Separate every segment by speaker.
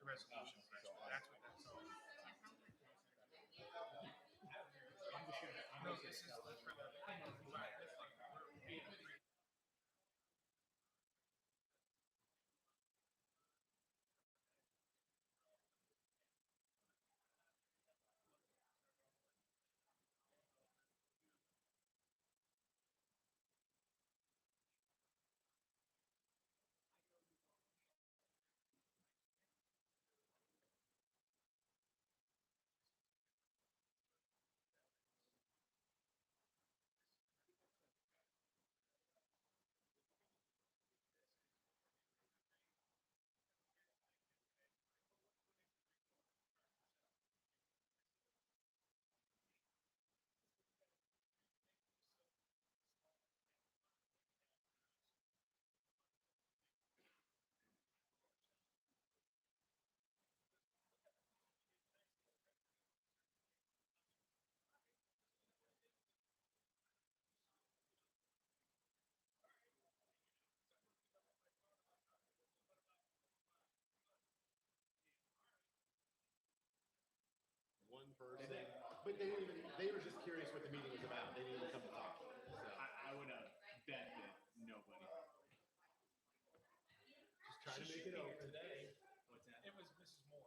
Speaker 1: resolution. That's what that's all. No, this is for the.
Speaker 2: One person, but they were just curious what the meeting was about. They didn't even come to talk. So.
Speaker 3: I would have bet that nobody.
Speaker 2: Just trying to make it open.
Speaker 1: Today.
Speaker 3: What's that?
Speaker 1: It was Mrs. Moore.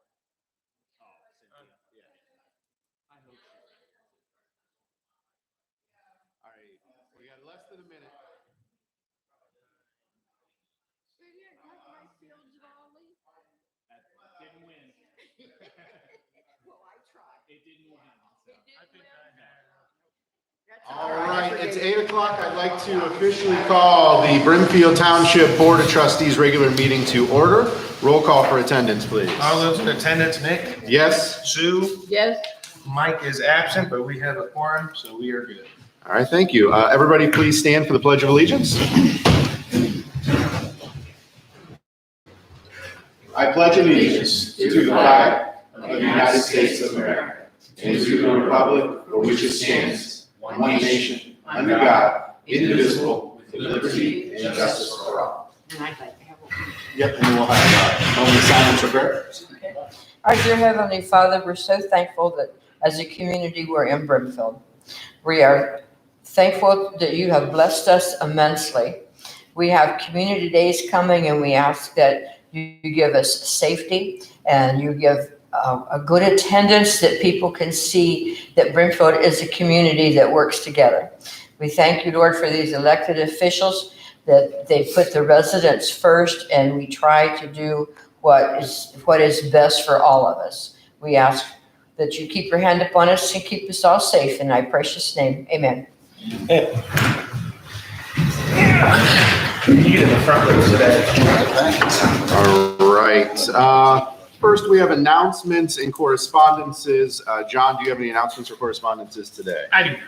Speaker 3: Oh, Cynthia.
Speaker 2: Yeah.
Speaker 3: I hope she.
Speaker 2: All right. We got less than a minute.
Speaker 4: So you didn't like my fields volley?
Speaker 3: That didn't win.
Speaker 4: Well, I tried.
Speaker 3: It didn't win. So.
Speaker 4: It
Speaker 1: I
Speaker 4: didn't
Speaker 1: think
Speaker 4: win.
Speaker 1: I had.
Speaker 4: That's
Speaker 2: All right, it's 8 o'clock. I'd like to officially call the Brimfield Township Board of Trustees regular meeting to order. Roll call for attendance, please.
Speaker 1: All those in attendance, Nick,
Speaker 2: Yes?
Speaker 1: Sue,
Speaker 4: Yes.
Speaker 1: Mike is absent, but we have a quorum, so we are good.
Speaker 2: All right, thank you. Everybody please stand for the Pledge of Allegiance. I pledge allegiance to the flag of the United States of America and to the republic for which it stands, one nation, under God, indivisible, with liberty and justice for all.
Speaker 4: And I'd like to have one.
Speaker 2: Yep, and we'll have a moment of silence for prayer.
Speaker 5: Our dear Heavenly Father, we're so thankful that as a community we're in Brimfield. We are thankful that you have blessed us immensely. We have community days coming and we ask that you give us safety and you give a good attendance that people can see that Brimfield is a community that works together. We thank you, Lord, for these elected officials that they put the residents first and we try to do what is best for all of us. We ask that you keep your hand upon us and keep us all safe in thy precious name. Amen.
Speaker 1: You get in the front row today.
Speaker 2: All right. First, we have announcements and correspondences. John, do you have any announcements or correspondences today?
Speaker 1: I do not.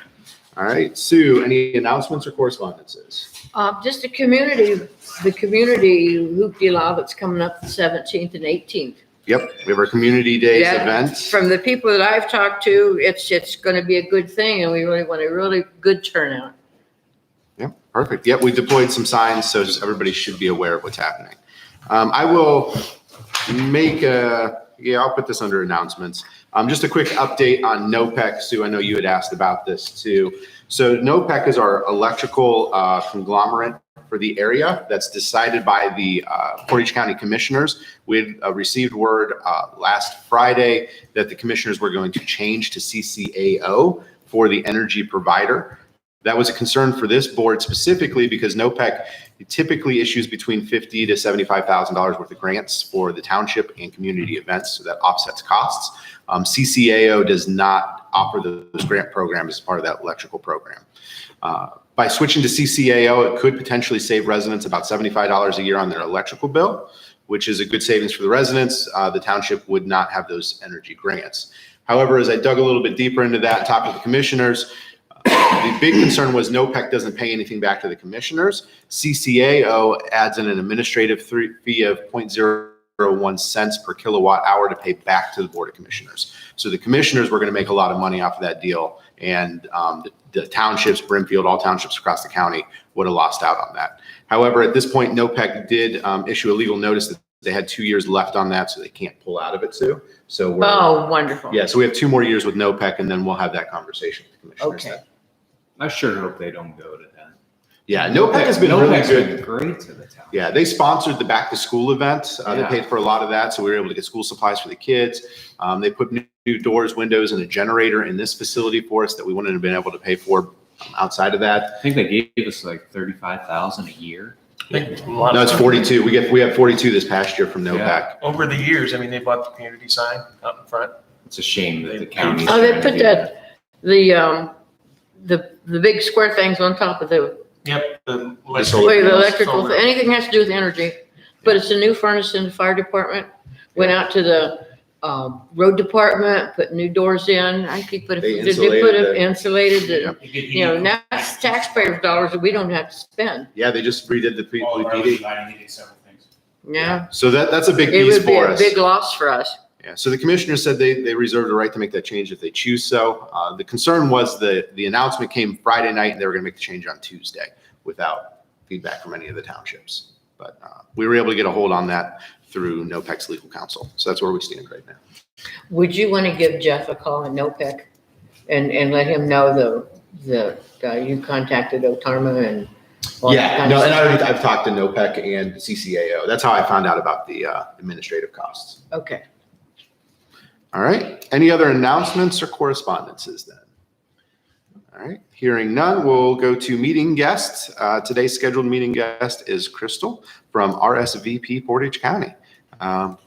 Speaker 2: All right. Sue, any announcements or correspondences?
Speaker 5: Just the community hoop-de-law that's coming up the 17th and 18th.
Speaker 2: Yep, we have our Community Days
Speaker 5: Yeah,
Speaker 2: event.
Speaker 5: From the people that I've talked to, it's going to be a good thing and we really want a really good turnout.
Speaker 2: Yep, perfect. Yep, we deployed some signs, so just everybody should be aware of what's happening. I will make I'll put this under announcements. Just a quick update on NOPEC. Sue, I know you had asked about this too. So NOPEC is our electrical conglomerate for the area that's decided by the Portage County Commissioners. We had received word last Friday that the commissioners were going to change to CCAO for the energy provider. That was a concern for this board specifically because NOPEC typically issues between $50,000 to $75,000 worth of grants for the township and community events, so that offsets costs. CCAO does not offer those grant programs as part of that electrical program. By switching to CCAO, it could potentially save residents about $75 a year on their electrical bill, which is a good savings for the residents. The township would not have those energy grants. However, as I dug a little bit deeper into that and talked to the commissioners, the big concern was NOPEC doesn't pay anything back to the commissioners. CCAO adds in an administrative fee of 0.01 cents per kilowatt hour to pay back to the Board of Commissioners. So the commissioners were going to make a lot of money off of that deal, and the townships, Brimfield, all townships across the county would have lost out on that. However, at this point, NOPEC did issue a legal notice that they had 2 years left on that, so they can't pull out of it, Sue. So we're,
Speaker 5: Oh, wonderful.
Speaker 2: yeah, so we have 2 more years with NOPEC, and then we'll have that conversation with the commissioners.
Speaker 5: Okay.
Speaker 2: then.
Speaker 3: I sure hope they don't go to that.
Speaker 2: Yeah, NOPEC has been really
Speaker 3: NOPEC's
Speaker 2: good.
Speaker 3: been great to the town.
Speaker 2: Yeah, they sponsored the back to school event. They
Speaker 3: Yeah.
Speaker 2: paid for a lot of that, so we were able to get school supplies for the kids. They put new doors, windows, and a generator in this facility for us that we wouldn't have been able to pay for outside of that.
Speaker 3: I think they gave us like 35,000 a year.
Speaker 1: I think a lot
Speaker 2: No,
Speaker 1: of
Speaker 2: it's
Speaker 1: times
Speaker 2: 42. We have 42 this past year from NOPEC.
Speaker 3: Yeah.
Speaker 1: Over the years, I mean, they bought the community sign out in front.
Speaker 3: It's a shame that the county.
Speaker 5: Oh, they put the big square things on top of the,
Speaker 1: Yep. The
Speaker 2: solar
Speaker 5: wait, the
Speaker 2: panels,
Speaker 5: electrical,
Speaker 1: solar.
Speaker 5: anything has to do with energy. But it's a new furnace in the fire department. Went out to the road department, put new doors in. I keep putting,
Speaker 2: They
Speaker 5: did they
Speaker 2: insulated
Speaker 5: put it
Speaker 2: the-
Speaker 5: insulated?
Speaker 2: Yep.
Speaker 5: You know, now it's taxpayers' dollars that we don't have to spend.
Speaker 2: Yeah, they just redid the PD.
Speaker 5: Yeah.
Speaker 2: So that's a big
Speaker 5: It
Speaker 2: piece
Speaker 5: would be
Speaker 2: for
Speaker 5: a
Speaker 2: us.
Speaker 5: big loss for us.
Speaker 2: Yeah, so the commissioners said they reserve the right to make that change if they choose so. The concern was the announcement came Friday night and they were gonna make the change on Tuesday without feedback from any of the townships. But we were able to get a hold on that through NOPEC's legal counsel. So that's where we stand right now.
Speaker 5: Would you want to give Jeff a call in NOPEC and let him know you contacted Otarma and all that
Speaker 2: Yeah,
Speaker 5: kind
Speaker 2: no,
Speaker 5: of
Speaker 2: and
Speaker 5: stuff?
Speaker 2: I've talked to NOPEC and CCAO. That's how I found out about the administrative costs.
Speaker 5: Okay.
Speaker 2: All right, any other announcements or correspondences then? All right, hearing none, we'll go to meeting guests. Today's scheduled meeting guest is Crystal from RSVP Portage County.
Speaker 6: Thank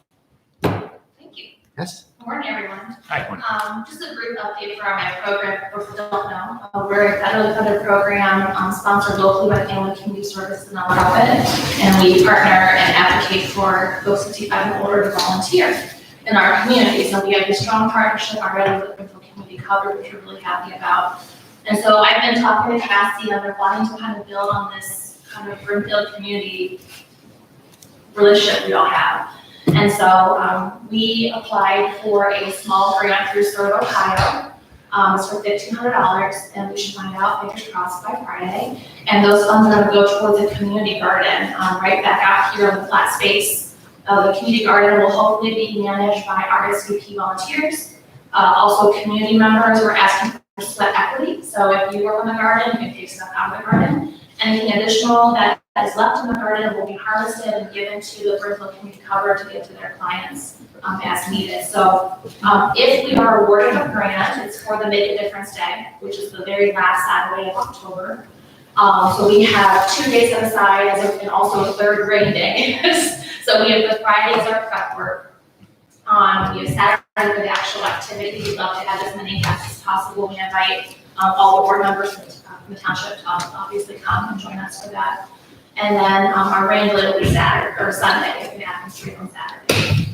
Speaker 6: you.
Speaker 2: Yes.
Speaker 6: Good morning, everyone.
Speaker 3: Hi.
Speaker 6: Just a brief update for our program, for those who don't know. We're a federally funded program sponsored locally by Family Community Service and nonprofit, and we partner and advocate for those 65 and older to volunteer in our community. So we have a strong partnership already with Bringfield Community Coverage, which we're really happy about. And so I've been talking to Cassie, and they're wanting to kind of build on this kind of Brimfield community relationship we all have. And so we applied for a small grant through Sort of Ohio. It's for $1,500, and we should find out, fingers crossed, by Friday. And those funds are going to go towards a community garden right back out here on the flat space. The community garden will hopefully be managed by RSVP volunteers. Also, community members, we're asking for sweat equity. So if you work on the garden, you can take stuff out of the garden. Anything additional that is left in the garden will be harvested and given to the Brimfield Community Cover to give to their clients as needed. So if we are awarded a grant, it's for the Make a Difference Day, which is the very last Saturday of October. So we have 2 days set aside and also a third rain day. So we have the Fridays are prep work. We have Saturday for the actual activity. We'd love to have as many guests as possible. We invite all the board members from the township to obviously come and join us for that. And then our rain delay will be Saturday or Sunday if it happens to be on Saturday.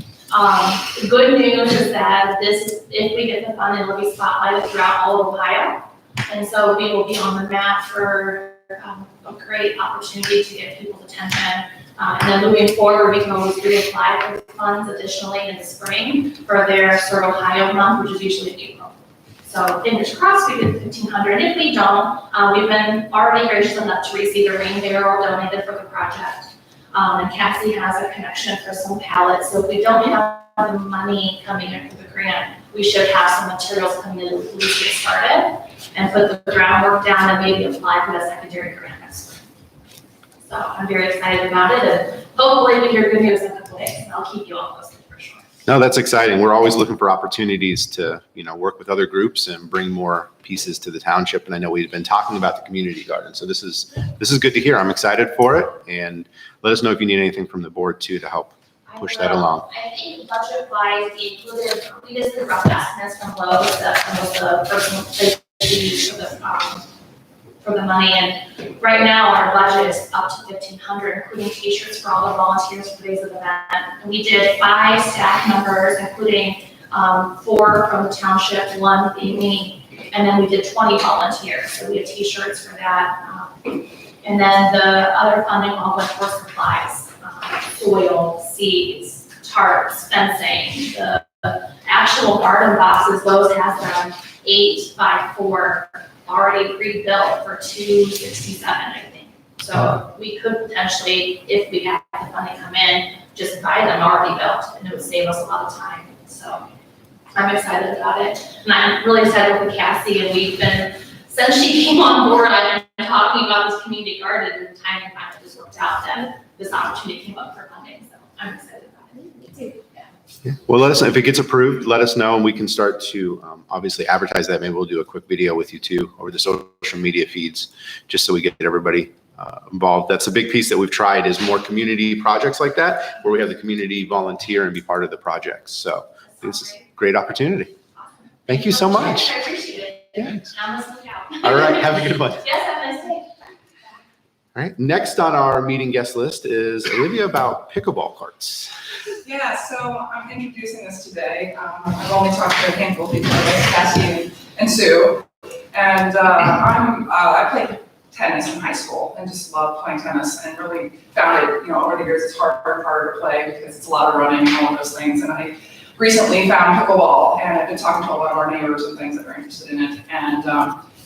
Speaker 6: The good news is that if we get the funding, it'll be spotlighted throughout all of Ohio. And so we will be on the map for a great opportunity to get people's attention. And then moving forward, we can always reapply for funds additionally in the spring for their Sort of Ohio month, which is usually April. So fingers crossed, we get $1,500. If we don't, we've been already gracious enough to receive a rain barrel donated for the project. And Cassie has a connection for some pallets. So if we don't have the money coming in for the grant, we should have some materials coming in to at least get started and put the groundwork down and maybe apply for the secondary grant next spring. So I'm very excited about it, and hopefully we hear good news in a couple days, and I'll keep you all posted for sure.
Speaker 2: No, that's exciting. We're always looking for opportunities to, work with other groups and bring more pieces to the township. And I know we've been talking about the community garden. So this is good to hear. I'm excited for it. And let us know if you need anything from the board too to help push that along.
Speaker 6: I think budget-wise, we just did rough estimates from Lowe's, that was the person they used for the money. And right now, our budget is up to $1,500, including t-shirts for all the volunteers for days of the event. And we did 5 staff members, including 4 from the township, 1 being me, and then we did 20 volunteers. So we have t-shirts for that. And then the other funding all went for supplies, soil, seeds, tarps, fencing, the actual garden boxes. Those have them 8 by 4, already pre-built for $267, I think. So we could potentially, if we have the funding come in, just buy them already built, and it would save us a lot of time, so I'm excited about it. And I'm really excited with Cassie, and we've been, since she came on board, I've been talking about this community garden, and the timing finally just worked out that this opportunity came up for funding, so I'm excited about it. Me too.
Speaker 2: Yeah. Well, let us know if it gets approved. Let us know, and we can start to obviously advertise that. Maybe we'll do a quick video with you too over the social media feeds, just so we get everybody involved. That's a big piece that we've tried is more community projects like that, where we have the community volunteer and be part of the projects. So this is a great opportunity.
Speaker 6: Awesome.
Speaker 2: Thank you so much.
Speaker 6: I appreciate it.
Speaker 2: Thanks.
Speaker 6: I'm listening out.
Speaker 2: All right. Have a good one.
Speaker 6: Yes, have a nice day.
Speaker 2: All right. Next on our meeting guest list is Olivia about pickleball courts.
Speaker 7: Yeah, so I'm introducing this today. I've only talked to a handful of people, Cassie and Sue. And I played tennis in high school and just loved playing tennis and really found it, over the years, it's harder and harder to play because it's a lot of running and all of those things. And I recently found pickleball, and I've been talking to a lot of our neighbors and things that are interested in it. And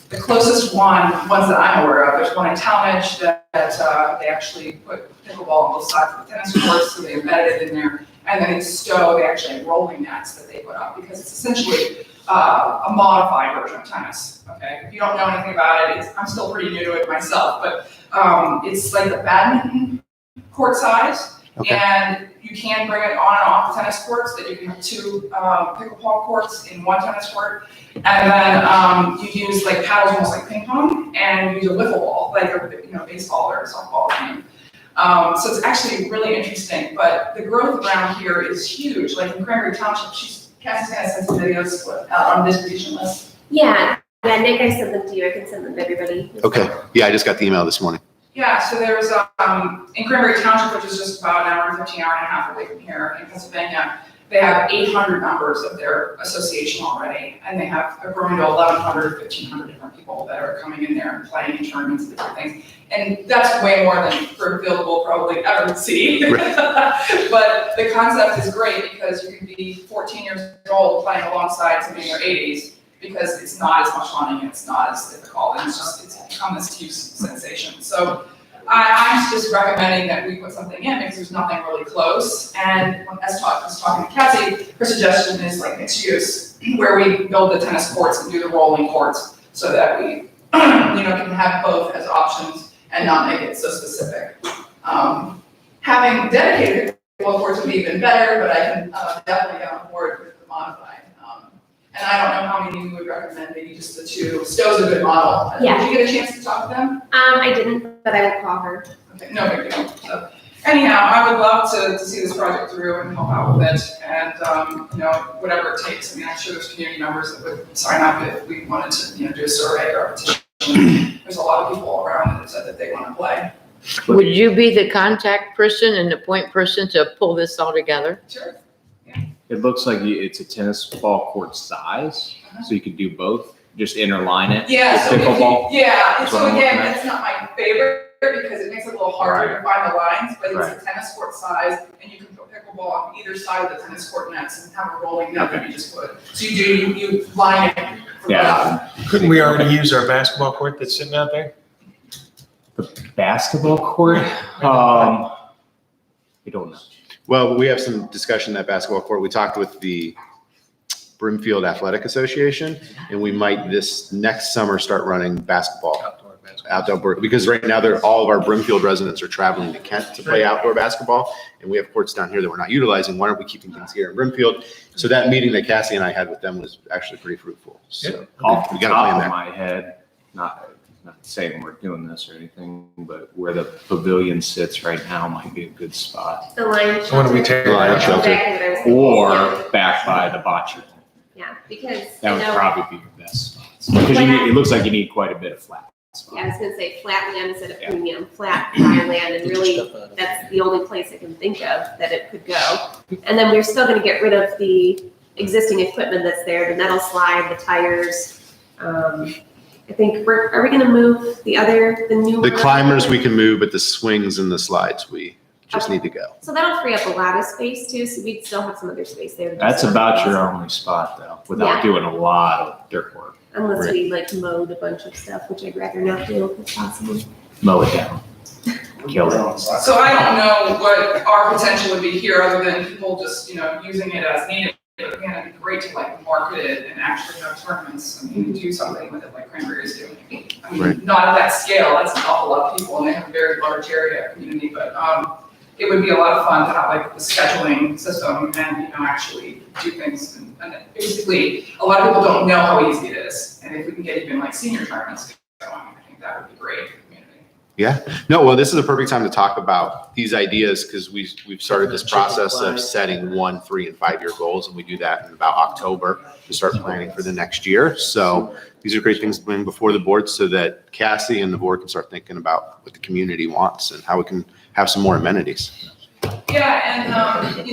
Speaker 7: the closest ones that I'm aware of, there's one in Talmadge that they actually put pickleball on both sides of the tennis courts, so they embedded it in there. And then in Stowe, they actually have rolling nets that they put up because it's essentially a modified version of tennis. Okay, if you don't know anything about it, I'm still pretty new to it myself, but it's like the badminton court size,
Speaker 2: Okay.
Speaker 7: and you can bring it on and off the tennis courts. That you can have two pickleball courts in one tennis court, and then you use like paddles almost like ping pong, and you use a wiffle ball like a baseball or a softball game. So it's actually really interesting, but the growth around here is huge. Like in Cranberry Township, Cassie's gonna send some videos on this distribution list.
Speaker 8: Yeah, Nick, I sent them to you. I can send them to everybody.
Speaker 2: Okay. Yeah, I just got the email this morning.
Speaker 7: Yeah, so there's, in Cranberry Township, which is just about an hour and 15, hour and a half away from here in Pennsylvania, they have 800 members of their association already, and they're growing to 1,100, 1,500 different people that are coming in there and playing in tournaments and different things. And that's way more than Brimfield will probably ever see.
Speaker 2: Right.
Speaker 7: But the concept is great because you can be 14 years old playing alongside somebody in their 80s because it's not as much fun and it's not as difficult, and it's become this huge sensation. So I'm just recommending that we put something in because there's nothing really close. And as I was talking to Cassie, her suggestion is like mixed use, where we build the tennis courts and do the rolling courts so that we can have both as options and not make it so specific. Having dedicated pickleball courts would be even better, but I can definitely get on board with the modified. And I don't know how many you would recommend, maybe just the two. Stowe's a good model.
Speaker 8: Yeah.
Speaker 7: Did you get a chance to talk to them?
Speaker 8: I didn't, but I will call her.
Speaker 7: Okay, no big deal. So anyhow, I would love to see this project through and help out with it, and whatever it takes. I mean, I'm sure there's community members that would sign up if we wanted to, do a survey or a petition. There's a lot of people around that said that they want to play.
Speaker 5: Would you be the contact person and the point person to pull this all together?
Speaker 7: Sure.
Speaker 3: It looks like it's a tennis ball court size, so you could do both, just interline it
Speaker 7: Yeah.
Speaker 3: with
Speaker 7: So
Speaker 3: pickleball.
Speaker 7: and so
Speaker 3: what I'm
Speaker 7: again,
Speaker 3: looking at.
Speaker 7: that's not my favorite because it makes it a little harder to find the lines, but
Speaker 3: Right.
Speaker 7: it's a tennis court size, and you can put pickleball on either side of the tennis court nets and have a rolling net that you just put. So you line it. from
Speaker 3: Yeah.
Speaker 1: Couldn't we already use our basketball court that's sitting out there?
Speaker 3: The basketball court, I don't know.
Speaker 2: Well, we have some discussion at basketball court. We talked with the Brimfield Athletic Association, and we might this next summer start running basketball. Outdoor, because right now all of our Brimfield residents are traveling to Kent to play outdoor basketball, and we have courts down here that we're not utilizing. Why aren't we keeping things here in Brimfield? So that meeting that Cassie and I had with them was actually pretty fruitful. So
Speaker 3: Off the
Speaker 2: we got a plan
Speaker 3: top of
Speaker 2: there.
Speaker 3: my head, not saying we're doing this or anything, but where the pavilion sits right now might be a good spot.
Speaker 8: The line.
Speaker 1: So when do we take
Speaker 2: Line
Speaker 1: it out?
Speaker 2: shelter.
Speaker 8: Exactly what I was thinking.
Speaker 3: Or back by the bocce.
Speaker 8: Yeah, because
Speaker 3: That
Speaker 8: I
Speaker 3: would
Speaker 8: know,
Speaker 3: probably be your best spots. Because it looks like you need quite a bit of flat spots.
Speaker 8: yeah, I was gonna say flat land instead of
Speaker 3: Yeah.
Speaker 8: premium, flat dry land, and really, that's the only place I can think of that it could go. And then we're still gonna get rid of the existing equipment that's there, the metal slide, the tires. I think are we gonna move the new?
Speaker 2: The
Speaker 8: one?
Speaker 2: climbers we can move, but the swings and the slides we just need to go.
Speaker 8: So that'll free up a lot of space too, so we'd still have some other space there. to do
Speaker 3: That's
Speaker 8: some
Speaker 3: about
Speaker 8: things.
Speaker 3: your only spot though, without
Speaker 8: Yeah.
Speaker 3: doing a lot of dirt work.
Speaker 8: Unless
Speaker 2: Right.
Speaker 8: we like mowed a bunch of stuff, which I'd rather not do if possible.
Speaker 3: Mow it down. kill it.
Speaker 7: So I don't know what our potential would be here, other than people just, using it as needed. But again, it'd be great to like market it and actually have tournaments. I mean, do something with it like Cranberry is doing. I mean,
Speaker 2: Right.
Speaker 7: not at that scale, that's an awful lot of people, and they have a very large area community, but, it would be a lot of fun to have like the scheduling system and, actually do things. And basically, a lot of people don't know how easy it is. And if we can get even like senior tournaments going, I think that would be great for the community.
Speaker 2: Yeah. No, well, this is a perfect time to talk about these ideas because we've started this process of setting 1, 3, and 5 year goals, and we do that in about October to start planning for the next year. So these are great things to bring before the board so that Cassie and the board can start thinking about what the community wants and how we can have some more amenities.
Speaker 7: Yeah, and,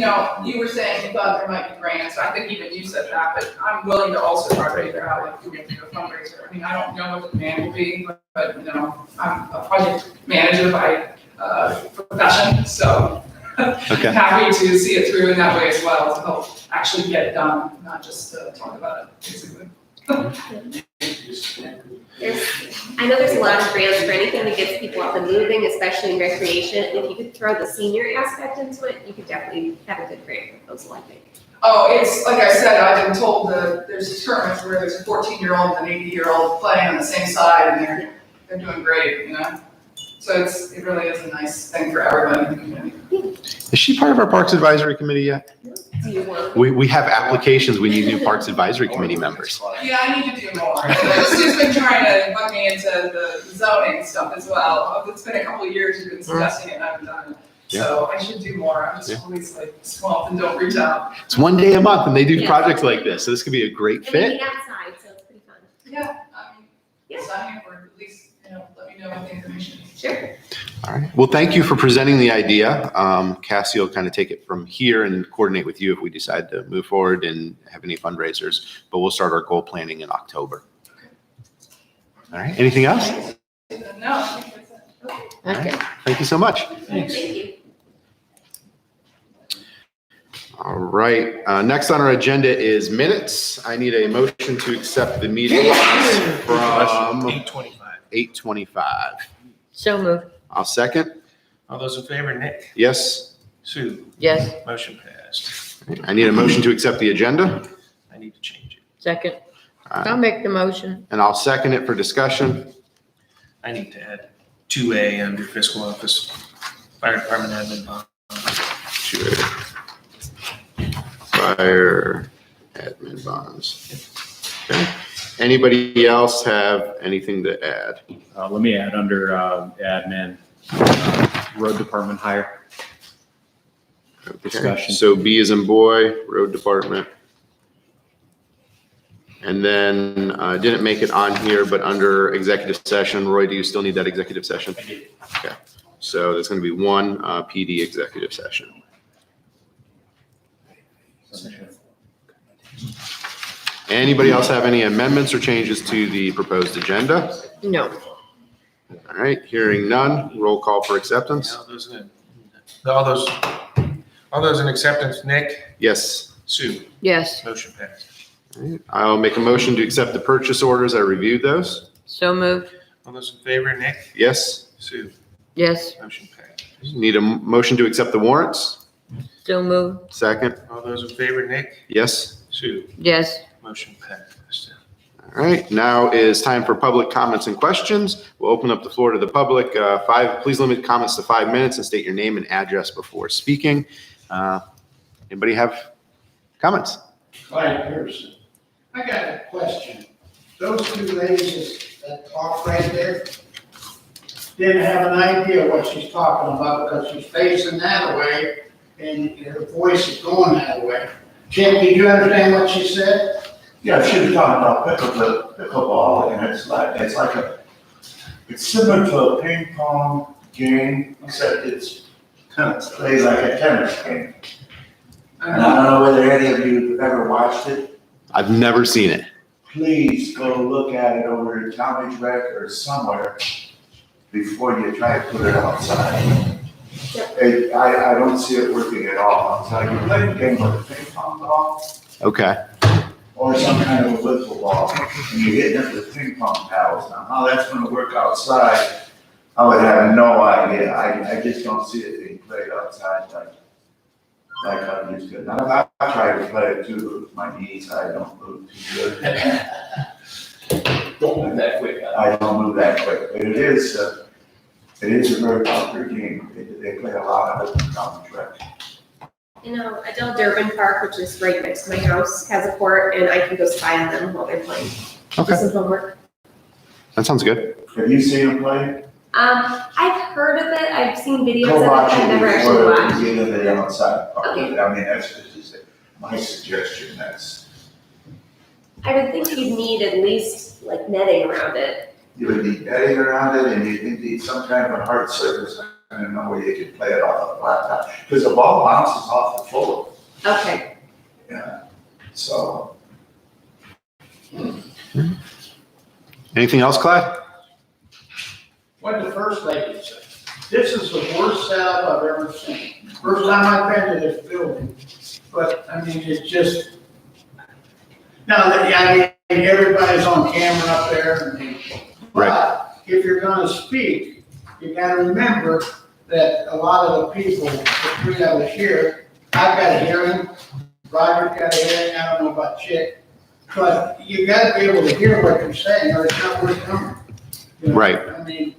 Speaker 7: you were saying you thought there might be grants. I think even you said that, but I'm willing to also try to figure out if we can do a fundraiser. I mean, I don't know what the demand will be, but I'm a project manager by profession, so
Speaker 2: Okay.
Speaker 7: I'm happy to see it through in that way as well, to help actually get it done, not just talk about it, basically.
Speaker 8: I know there's a lot of grants for anything that gets people up and moving, especially in recreation. And if you could throw the senior aspect into it, you could definitely have a good grant proposal, I think.
Speaker 7: Oh, it's, like I said, I've been told that there's tournaments where there's a 14-year-old and an 80-year-old playing on the same side, and they're doing great, So it really is a nice thing for everybody in the community.
Speaker 2: Is she part of our Parks Advisory Committee yet?
Speaker 8: Do you want?
Speaker 2: We have applications. We need new Parks Advisory Committee members.
Speaker 7: Yeah, I need to do more. Sue's been trying to bug me into the zoning stuff as well. It's been a couple of years you've been suggesting it and I haven't done it. So I should do more. I'm just always like swamped and don't reach out.
Speaker 2: It's one day a month and they do
Speaker 8: Yeah.
Speaker 2: projects like this. So this could be a great
Speaker 8: And we
Speaker 2: fit.
Speaker 8: meet outside, so it's pretty fun.
Speaker 7: Yeah, I mean,
Speaker 8: Yeah.
Speaker 7: sign up or at least, let me know what the information is.
Speaker 8: Sure.
Speaker 2: All right. Well, thank you for presenting the idea. Cassie will kind of take it from here and coordinate with you if we decide to move forward and have any fundraisers, but we'll start our goal planning in October. All right. Anything else?
Speaker 7: No, I think that's it.
Speaker 2: All right. Thank you so much.
Speaker 8: Thank you.
Speaker 2: All right. Next on our agenda is minutes. I need a motion to accept the meeting from
Speaker 1: 8:25.
Speaker 2: 8:25.
Speaker 5: So moved.
Speaker 2: I'll second.
Speaker 1: All those in favor, Nick,
Speaker 2: Yes.
Speaker 1: Sue,
Speaker 5: Yes.
Speaker 1: motion passed.
Speaker 2: I need a motion to accept the agenda.
Speaker 1: I need to change it.
Speaker 5: Second.
Speaker 2: Uh,
Speaker 5: I'll make the motion.
Speaker 2: And I'll second it for discussion.
Speaker 1: I need to add 2A under fiscal office, fire department admin bond.
Speaker 2: Sure. Fire admin bonds. Okay. Anybody else have anything to add?
Speaker 3: Let me add under admin, road department hire.
Speaker 2: Okay.
Speaker 3: Discussion.
Speaker 2: So B as in boy, road department. And then didn't make it on here, but under executive session, Roy, do you still need that executive session? Okay. So there's going to be one PD executive session. Anybody else have any amendments or changes to the proposed agenda?
Speaker 5: No.
Speaker 2: All right, hearing none, roll call for acceptance.
Speaker 1: All those in acceptance, Nick,
Speaker 2: Yes.
Speaker 1: Sue,
Speaker 5: Yes.
Speaker 1: motion passed.
Speaker 2: All right, I'll make a motion to accept the purchase orders. I reviewed those.
Speaker 5: So moved.
Speaker 1: All those in favor, Nick,
Speaker 2: Yes.
Speaker 1: Sue,
Speaker 5: Yes.
Speaker 1: motion passed.
Speaker 2: Need a motion to accept the warrants.
Speaker 5: So moved.
Speaker 2: Second.
Speaker 1: All those in favor, Nick,
Speaker 2: Yes.
Speaker 1: Sue,
Speaker 5: Yes.
Speaker 1: motion passed.
Speaker 2: All right, now is time for public comments and questions. We'll open up the floor to the public. Please limit comments to 5 minutes and state your name and address before speaking. Anybody have comments?
Speaker 9: Clyde Pearson. I got a question. Those two ladies that talk right there didn't have an idea what she's talking about because she's facing that way and her voice is going that way. Jim, did you understand what she said?
Speaker 10: Yeah, she was talking about pickleball, and it's similar to a ping pong game, except it's kind of plays like a tennis game. And I don't know whether any of you have ever watched it.
Speaker 2: I've never seen it.
Speaker 10: Please go look at it over at Tommy's Rec or somewhere before you try to put it outside. I don't see it working at all. So you play the game with a ping pong ball
Speaker 2: Okay.
Speaker 10: or some kind of a wiffle ball, and you're hitting it with ping pong paddles. Now, how that's gonna work outside, I would have no idea. I just don't see it being played outside like I'm used to. Now, I try to play it too with my knees. I don't move too good.
Speaker 1: Don't move that quick.
Speaker 10: I don't move that quick, but it is a very popular game. They play a lot of it on the track.
Speaker 8: You know, Adele Durbin Park, which is right next to my house, has a court, and I can go spy on them while they're playing.
Speaker 2: Okay.
Speaker 8: This is homework.
Speaker 2: That sounds good.
Speaker 10: Have you seen them play?
Speaker 8: I've heard of it. I've seen videos
Speaker 10: Go
Speaker 8: of it.
Speaker 10: watch
Speaker 8: I've
Speaker 10: it
Speaker 8: never actually
Speaker 10: before
Speaker 8: watched.
Speaker 10: you get into the outside part.
Speaker 8: Okay.
Speaker 10: I mean, that's just my suggestion.
Speaker 8: I would think you'd need at least like netting around it.
Speaker 10: You would need netting around it, and you need some kind of a hard surface. I don't know where you can play it off the flat, because the ball bounces off the floor.
Speaker 8: Okay.
Speaker 10: Yeah. So.
Speaker 2: Anything else, Clyde?
Speaker 9: What the first lady said, this is the worst setup I've ever seen. First time I've been to this building, but I mean, it's just, now that, I mean, everybody's on camera up there, and but if you're gonna speak, you gotta remember that a lot of the people, the three of us here, I've got a hearing, Roger's got a hearing, I don't know about Chick, but you gotta be able to hear what you're saying, or it's not worth coming. You know,
Speaker 2: Right.
Speaker 9: I mean,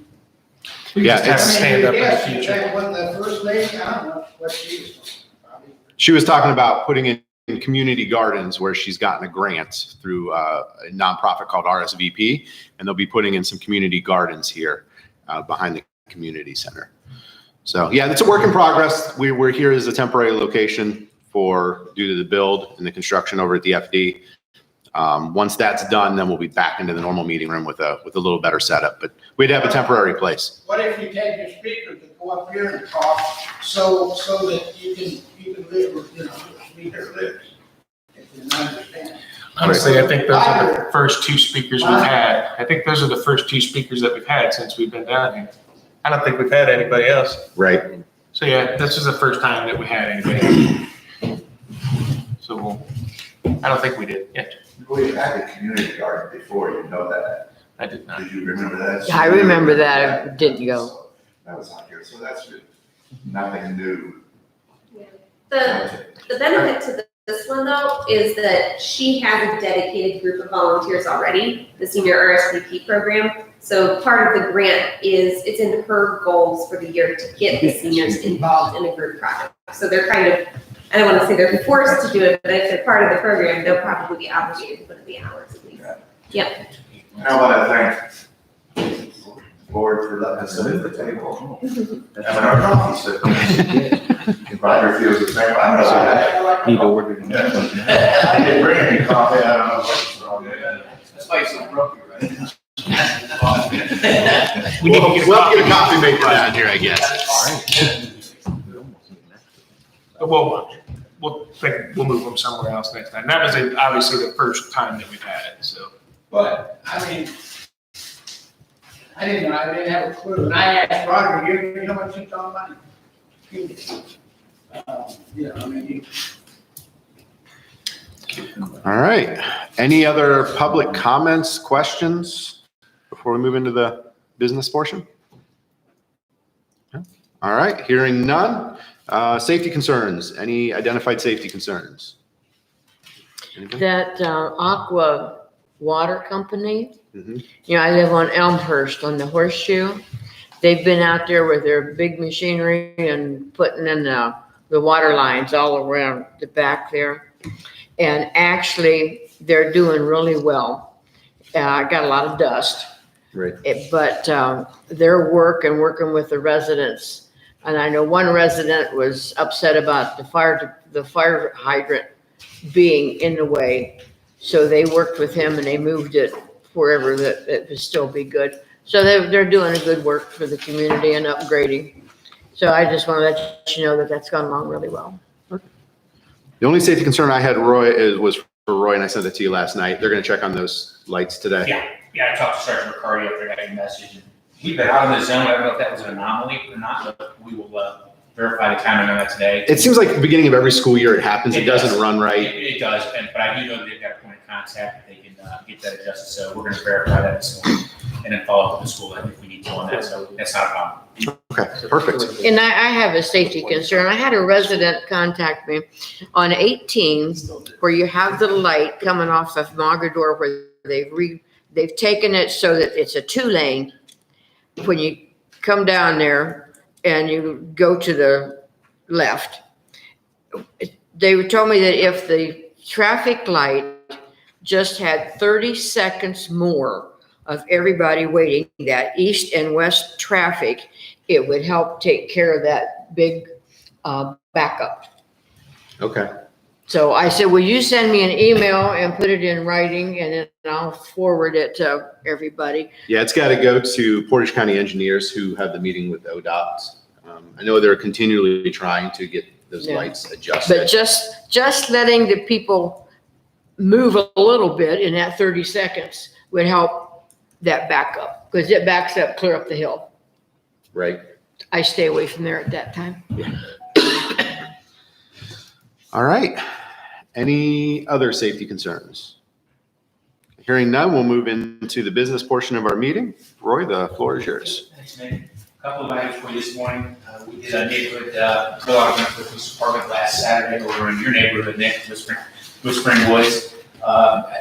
Speaker 1: We
Speaker 2: Yeah,
Speaker 1: just have to
Speaker 2: it's-
Speaker 1: stand up in the
Speaker 9: yes,
Speaker 1: future.
Speaker 9: that wasn't the first lady, I don't know what she was talking about.
Speaker 2: She was talking about putting in community gardens where she's gotten a grant through a nonprofit called RSVP, and they'll be putting in some community gardens here behind the community center. So yeah, it's a work in progress. We're here as a temporary location due to the build and the construction over at the FD. Once that's done, then we'll be back into the normal meeting room with a little better setup, but we'd have a temporary place.
Speaker 9: What if you take your speaker to go up here and talk, so that you can live, you know, speak their lips? If you understand.
Speaker 1: Honestly, I think those are the first two speakers we've had. I think those are the first two speakers that we've had since we've been down here. I don't think we've had anybody else.
Speaker 2: Right.
Speaker 1: So yeah, this is the first time that we had anybody. So I don't think we did. Yeah,
Speaker 10: We've had a community garden before, you know that.
Speaker 1: I did not.
Speaker 10: Did you remember that?
Speaker 5: Yeah, I remember that. I didn't go.
Speaker 10: That was out here, so that's good. Nothing new.
Speaker 8: The benefit to this one though is that she has a dedicated group of volunteers already, the senior RSVP program. So part of the grant it's in her goals for the year to get the seniors involved in a group project. So they're kind of, I don't want to say they're forced to do it, but if they're part of the program, they'll probably be obligated to put in the hours at least. Yep.
Speaker 10: I want to thank the board for letting us sit at the table. Having our coffee sit. Roger feels the same. I don't know. I
Speaker 3: Need to order it.
Speaker 10: didn't bring any coffee. I don't know what's wrong.
Speaker 1: That's why it's so broken, right?
Speaker 2: We'll get a coffee maker down here, I guess.
Speaker 1: But we'll move them somewhere else next time. That was obviously the first time that we've had it, so.
Speaker 9: But, I mean, I didn't have a clue, and I asked Roger, you know what you talking about? You know, I mean,
Speaker 2: All right. Any other public comments, questions before we move into the business portion? No? All right, hearing none. Safety concerns, any identified safety concerns? Anything?
Speaker 5: That Aqua Water Company,
Speaker 2: Mhm.
Speaker 5: you know, I live on Elmhurst on the Horseshoe. They've been out there with their big machinery and putting in the water lines all around the back there. And actually, they're doing really well. I got a lot of dust.
Speaker 2: Right.
Speaker 5: But their working with the residents. And I know one resident was upset about the fire hydrant being in the way. So they worked with him and they moved it wherever that it would still be good. So they're doing a good work for the community and upgrading. So I just want to let you know that that's gone along really well.
Speaker 2: The only safety concern I had, Roy, was for Roy, and I sent it to you last night. They're going to check on those lights today.
Speaker 11: Yeah, I talked to Sergeant Riccardi after I got a message. We've been out of the zone. I don't know if that was an anomaly or not, but we will verify the timing on that today.
Speaker 2: It seems like at the beginning of every school year it happens. It doesn't run right.
Speaker 11: It does, but I do know that they've got a point of contact that they can get that adjusted. So we're going to verify that this morning and then follow up with the school if we need detail on that, so that's not a problem.
Speaker 2: Okay, perfect.
Speaker 5: And I have a safety concern. I had a resident contact me on 18, where you have the light coming off of Mogador, where they've taken it so that it's a 2-lane. When you come down there and you go to the left, they told me that if the traffic light just had 30 seconds more of everybody waiting, that east and west traffic, it would help take care of that big backup.
Speaker 2: Okay.
Speaker 5: So I said, will you send me an email and put it in writing, and then I'll forward it to everybody?
Speaker 2: Yeah, it's got to go to Portage County engineers who have the meeting with ODOT. I know they're continually trying to get those lights adjusted.
Speaker 5: But just letting the people move a little bit in that 30 seconds would help that backup, because it backs up clear up the hill.
Speaker 2: Right.
Speaker 5: I stay away from there at that time.
Speaker 2: All right. Any other safety concerns? Hearing none, we'll move into the business portion of our meeting. Roy, the floor is yours.
Speaker 11: Thanks, Nick. A couple of items for you this morning. We did a neighborhood co-op with the police department last Saturday over in your neighborhood, Nick, Whispering Woods.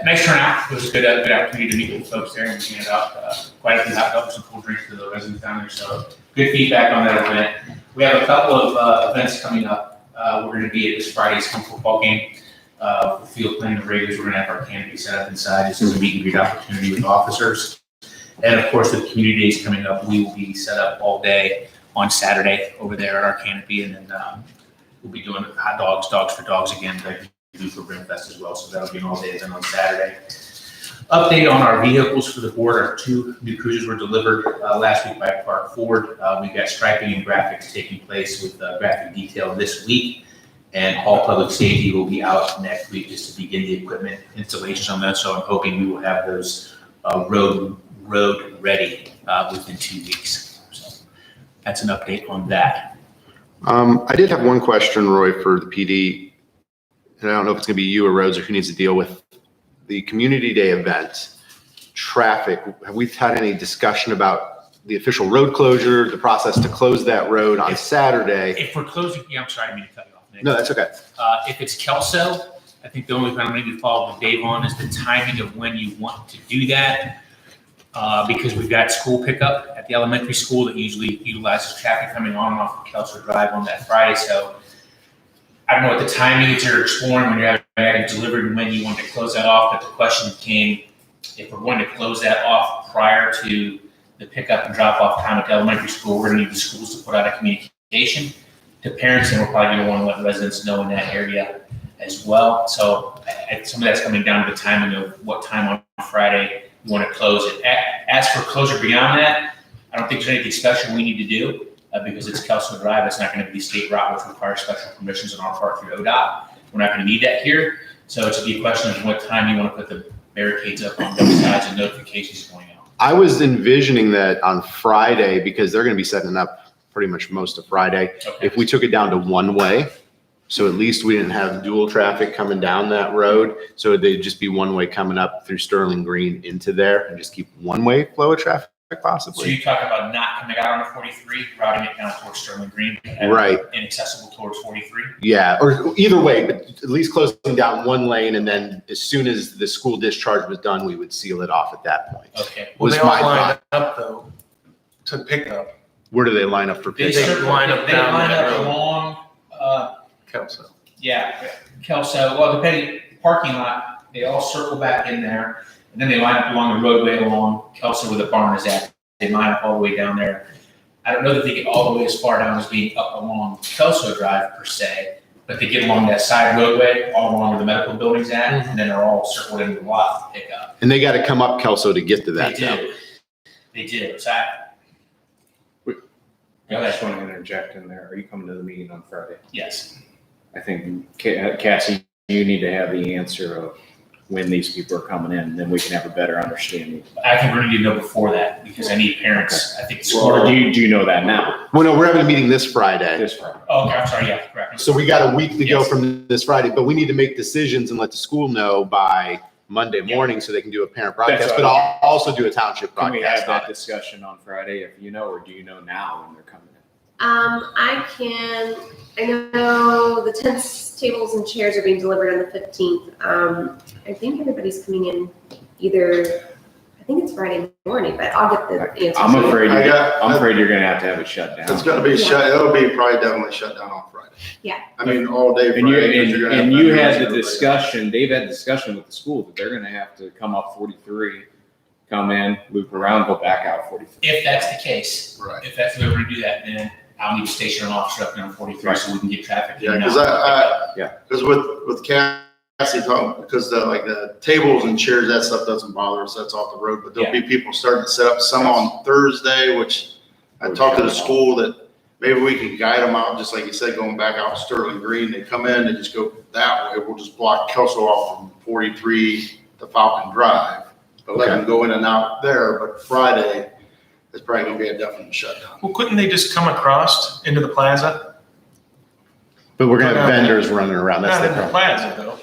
Speaker 11: Nice turnout. It was a good opportunity to meet with folks there, and we handed out quite a few hot dogs and cold drinks to the residents down there. So good feedback on that event. We have a couple of events coming up. We're going to be at this Friday's home football game. For field playing the Raiders, we're going to have our canopy set up inside. This is a meet and greet opportunity with officers. And of course, with community days coming up, we will be set up all day on Saturday over there at our canopy. And then we'll be doing hot dogs, dogs for dogs again, like we do for Brimfest as well. So that'll be an all day event on Saturday. Update on our vehicles for the board. Our 2 new cruisers were delivered last week by Park Ford. We've got striping and graphics taking place with graphic detail this week. And Hall Public Safety will be out next week just to begin the equipment installations on that. So I'm hoping we will have those road ready within 2 weeks. So that's an update on that.
Speaker 2: I did have one question, Roy, for the PD. And I don't know if it's going to be you or Rhodes or who needs to deal with the Community Day event. Traffic, have we had any discussion about the official road closure, the process to close that road on Saturday?
Speaker 11: If we're closing, I'm sorry, I didn't mean to cut you off, Nick.
Speaker 2: No, that's okay.
Speaker 11: If it's Kelso, I think the only thing I need to follow with Dave on is the timing of when you want to do that. Because we've got school pickup at the elementary school that usually utilizes traffic coming on and off of Kelso Drive on that Friday. So I don't know what the timing is you're exploring when you're having delivered and when you want to close that off. But the question came, if we're going to close that off prior to the pickup and drop off time at the elementary school, we're going to need the schools to put out a communication to parents, and we're probably going to want to let residents know in that area as well. So some of that's coming down to the timing of what time on Friday we want to close it. As for closure beyond that, I don't think there's anything special we need to do because it's Kelso Drive. It's not going to be state route, which requires special permissions on our part through ODOT. We're not going to need that here. So it's a question of what time you want to put the barricades up on both sides and notifications going out.
Speaker 2: I was envisioning that on Friday, because they're going to be setting up pretty much most of Friday.
Speaker 11: Okay.
Speaker 2: If we took it down to one way, so at least we didn't have dual traffic coming down that road. So they'd just be one way coming up through Sterling Green into there and just keep one way flow of traffic
Speaker 11: So
Speaker 2: possibly.
Speaker 11: you talk about not coming out on the 43, routing it down towards Sterling Green.
Speaker 2: Right.
Speaker 11: Inaccessible towards 43.
Speaker 2: Yeah, or either way, but at least closing down one lane, and then as soon as the school discharge was done, we would seal it off at that point.
Speaker 11: Okay.
Speaker 1: Well,
Speaker 2: Was
Speaker 1: they all
Speaker 2: my
Speaker 1: line
Speaker 2: thought.
Speaker 1: up though to pick up
Speaker 2: Where do they line up for
Speaker 11: They
Speaker 2: pickup?
Speaker 1: line up down that road.
Speaker 11: along,
Speaker 1: Kelso.
Speaker 11: Kelso, well, depending, parking lot, they all circle back in there, and then they line up along the roadway along Kelso where the barn is at. They line up all the way down there. I don't know that they get all the way as far down as being up along Kelso Drive per se, but they get along that side roadway, all along where the medical building's at, and then they're all circled into the lot to pick up.
Speaker 2: And they got to come up Kelso to get to that.
Speaker 11: They
Speaker 2: now.
Speaker 11: do. They do. So
Speaker 3: I just want to interject in there. Are you coming to the meeting on Friday?
Speaker 11: yes.
Speaker 3: I think, Cassie, you need to have the answer of when these people are coming in, then we can have a better understanding.
Speaker 11: I think we're gonna need to know before that because I need parents. I think the school.
Speaker 3: Or do you know that now?
Speaker 2: Well, no, we're having a meeting this Friday.
Speaker 3: This Friday.
Speaker 11: Oh, okay, I'm sorry. Yeah, correct.
Speaker 2: So we got a week to go
Speaker 11: Yes.
Speaker 2: from this Friday, but we need to make decisions and let the school know by Monday
Speaker 11: Yeah.
Speaker 2: morning so they can do a parent
Speaker 3: That's
Speaker 2: broadcast,
Speaker 3: what
Speaker 2: but
Speaker 3: I-
Speaker 2: I'll also do a township
Speaker 3: Can we
Speaker 2: broadcast
Speaker 3: have
Speaker 2: on
Speaker 3: that
Speaker 2: it.
Speaker 3: discussion on Friday if you know, or do you know now when they're coming in?
Speaker 8: I know the tents, tables, and chairs are being delivered on the 15th. I think everybody's coming in I think it's Friday morning, but I'll get the answer.
Speaker 3: I'm afraid
Speaker 10: I
Speaker 3: you're gonna have to it shut down.
Speaker 10: It's gonna be shut, it'll be probably definitely shut down on Friday.
Speaker 8: Yeah.
Speaker 10: I mean, all day
Speaker 3: And you,
Speaker 10: Friday. 'cause you're gonna
Speaker 3: and
Speaker 10: have
Speaker 3: you
Speaker 10: vendors
Speaker 3: had the
Speaker 10: and everybody.
Speaker 3: discussion, they've had discussion with the school that they're gonna have to come up 43, come in, loop around, go back out 43.
Speaker 11: If that's the case,
Speaker 10: Right.
Speaker 11: if that's, we're gonna do that, then I'll need to station an officer up there on 43 so we can get traffic. in
Speaker 10: Yeah,
Speaker 11: and
Speaker 10: cause
Speaker 11: out.
Speaker 10: cause with Cassie talking, because the tables and chairs, that stuff doesn't bother us, that's off the road, but there'll be people starting to set up some on Thursday, which I talked to the school that maybe we can guide them out, just like you said, going back out Sterling Green, they come in, they just go that way, we'll just block Kelso off from 43 to Falcon Drive, but let them go in and out there, but Friday, it's probably gonna be a definite shutdown.
Speaker 1: Well, couldn't they just come across into the plaza?
Speaker 2: But we're gonna have vendors running around, that's
Speaker 1: Not
Speaker 2: the
Speaker 1: in the
Speaker 2: problem.
Speaker 1: plaza though.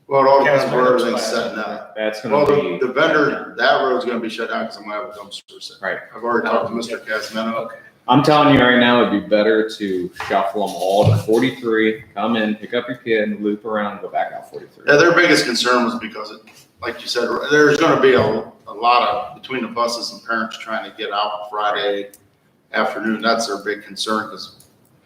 Speaker 10: Well, it all depends
Speaker 1: Cas's
Speaker 10: where
Speaker 1: Meadows
Speaker 10: everything's
Speaker 1: Plaza.
Speaker 10: setting up.
Speaker 3: That's
Speaker 10: Well,
Speaker 3: gonna be.
Speaker 10: the vendor, that road's gonna be shut down because I'm gonna have a dumpster set.
Speaker 3: Right.
Speaker 10: I've already talked to Mr. Casimeno.
Speaker 1: Okay.
Speaker 3: I'm telling you right now, it'd be better to shuffle them all to 43, come in, pick up your kid, and loop around, go back out 43.
Speaker 10: Yeah, their biggest concern was because, like you said, there's gonna be a lot of, between the buses and parents trying to get out Friday afternoon. That's their big concern because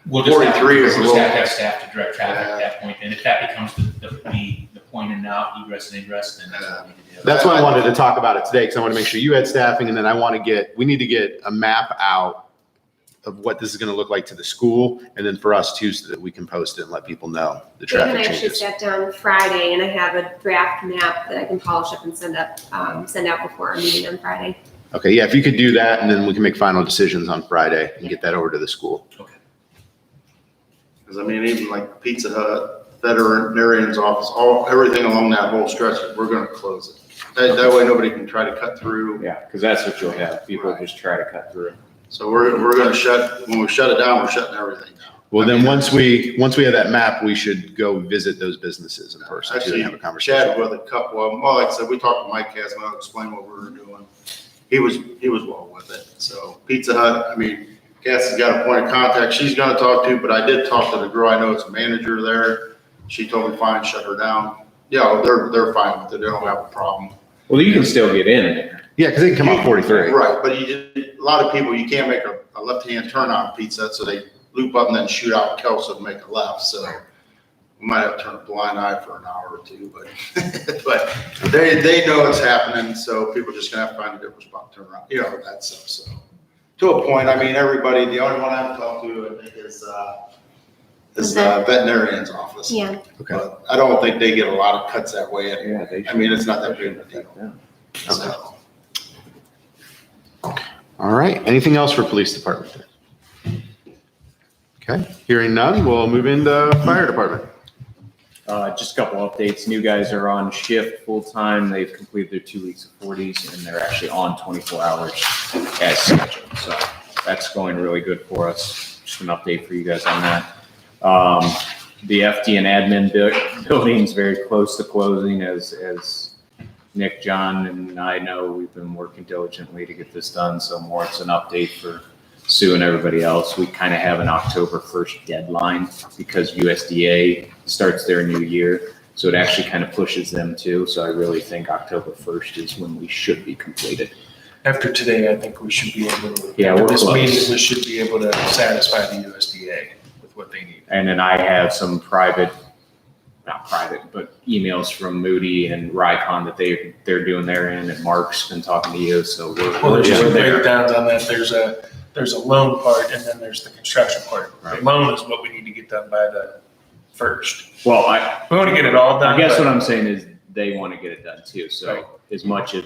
Speaker 11: We'll just have to,
Speaker 10: 43 is a
Speaker 11: we'll just have to
Speaker 10: little-
Speaker 11: have staff to direct traffic at that point, and if that becomes the point in and out, egress and ingress, then that's what we need to do.
Speaker 2: That's why I wanted to talk about it today, because I want to make sure you had staffing, and then we need to get a map out of what this is going to look like to the school, and then for us too, so that we can post it and let people know the
Speaker 8: Dave and I
Speaker 2: traffic
Speaker 8: actually
Speaker 2: changes.
Speaker 8: sat down Friday and I have a draft map that I can polish up and send out before our meeting on Friday.
Speaker 2: Okay, yeah, if you could do that, and then we can make final decisions on Friday and get that over to the school.
Speaker 10: Because I mean, even like Pizza Hut, veterinarian's office, everything along that whole stretch, we're gonna close it. That way nobody can try to cut through.
Speaker 3: Yeah, because that's what you'll have, people just try to cut through.
Speaker 10: So we're gonna when we shut it down, we're shutting everything down.
Speaker 2: Well, then once we have that map, we should go visit those businesses in person too
Speaker 10: Actually,
Speaker 2: and have a conversation.
Speaker 10: chatted with a couple of them. Well, like I said, we talked to Mike Casman, explained what we were doing. He was well with it. So Pizza Hut, I mean, Cassie's got a point of contact she's gonna talk to, but I did talk to the girl, I know it's a manager there. She told me fine, shut her down. Yeah, they're fine with it. They don't have a problem.
Speaker 3: Well, you can still get in there.
Speaker 2: Yeah, because they can come out 43.
Speaker 10: Right, but a lot of people, you can't make a left-hand turn on Pizza Hut, so they loop up and then shoot out Kelso to make a left, so we might have to turn a blind eye for an hour or two, but, but they know it's happening, so people are just gonna have to find a different spot to turn around, that stuff, so. To a point, I mean, everybody, the only one I've talked to, I think, is the veterinarian's office.
Speaker 8: Yeah.
Speaker 2: Okay.
Speaker 10: But I don't think they get a lot of cuts that way anyway.
Speaker 3: Yeah, they
Speaker 10: I mean, it's not that big of a deal.
Speaker 3: Yeah.
Speaker 10: So.
Speaker 2: All right, anything else for police department? Okay, hearing none, we'll move into fire department.
Speaker 3: Just a couple updates. New guys are on shift full-time. They've completed their 2 weeks of 40s, and they're actually on 24 hours as scheduled. So that's going really good for us. Just an update for you guys on that. The FD and admin building's very close to closing, as Nick, John, and I know. We've been working diligently to get this done. So more, it's an update for Sue and everybody else. We kind of have an October 1st deadline because USDA starts their new year. So it actually kind of pushes them too. So I really think October 1st is when we should be completed.
Speaker 1: After today, I think we should be able to.
Speaker 3: Yeah, we're
Speaker 1: this
Speaker 3: close.
Speaker 1: meeting, we should be able to satisfy the USDA with what they need.
Speaker 3: And then I have some not private, but emails from Moody and Rycon that they're doing their end, and Mark's been talking to you. So
Speaker 1: Well, there's two
Speaker 3: there.
Speaker 1: breakdowns on that. There's a loan part and then there's the construction part. The loan is what we need to get done by the 1st.
Speaker 3: Well,
Speaker 1: We want to get it all done.
Speaker 3: I guess
Speaker 1: but-
Speaker 3: what I'm saying is they want to get it done too. So as much as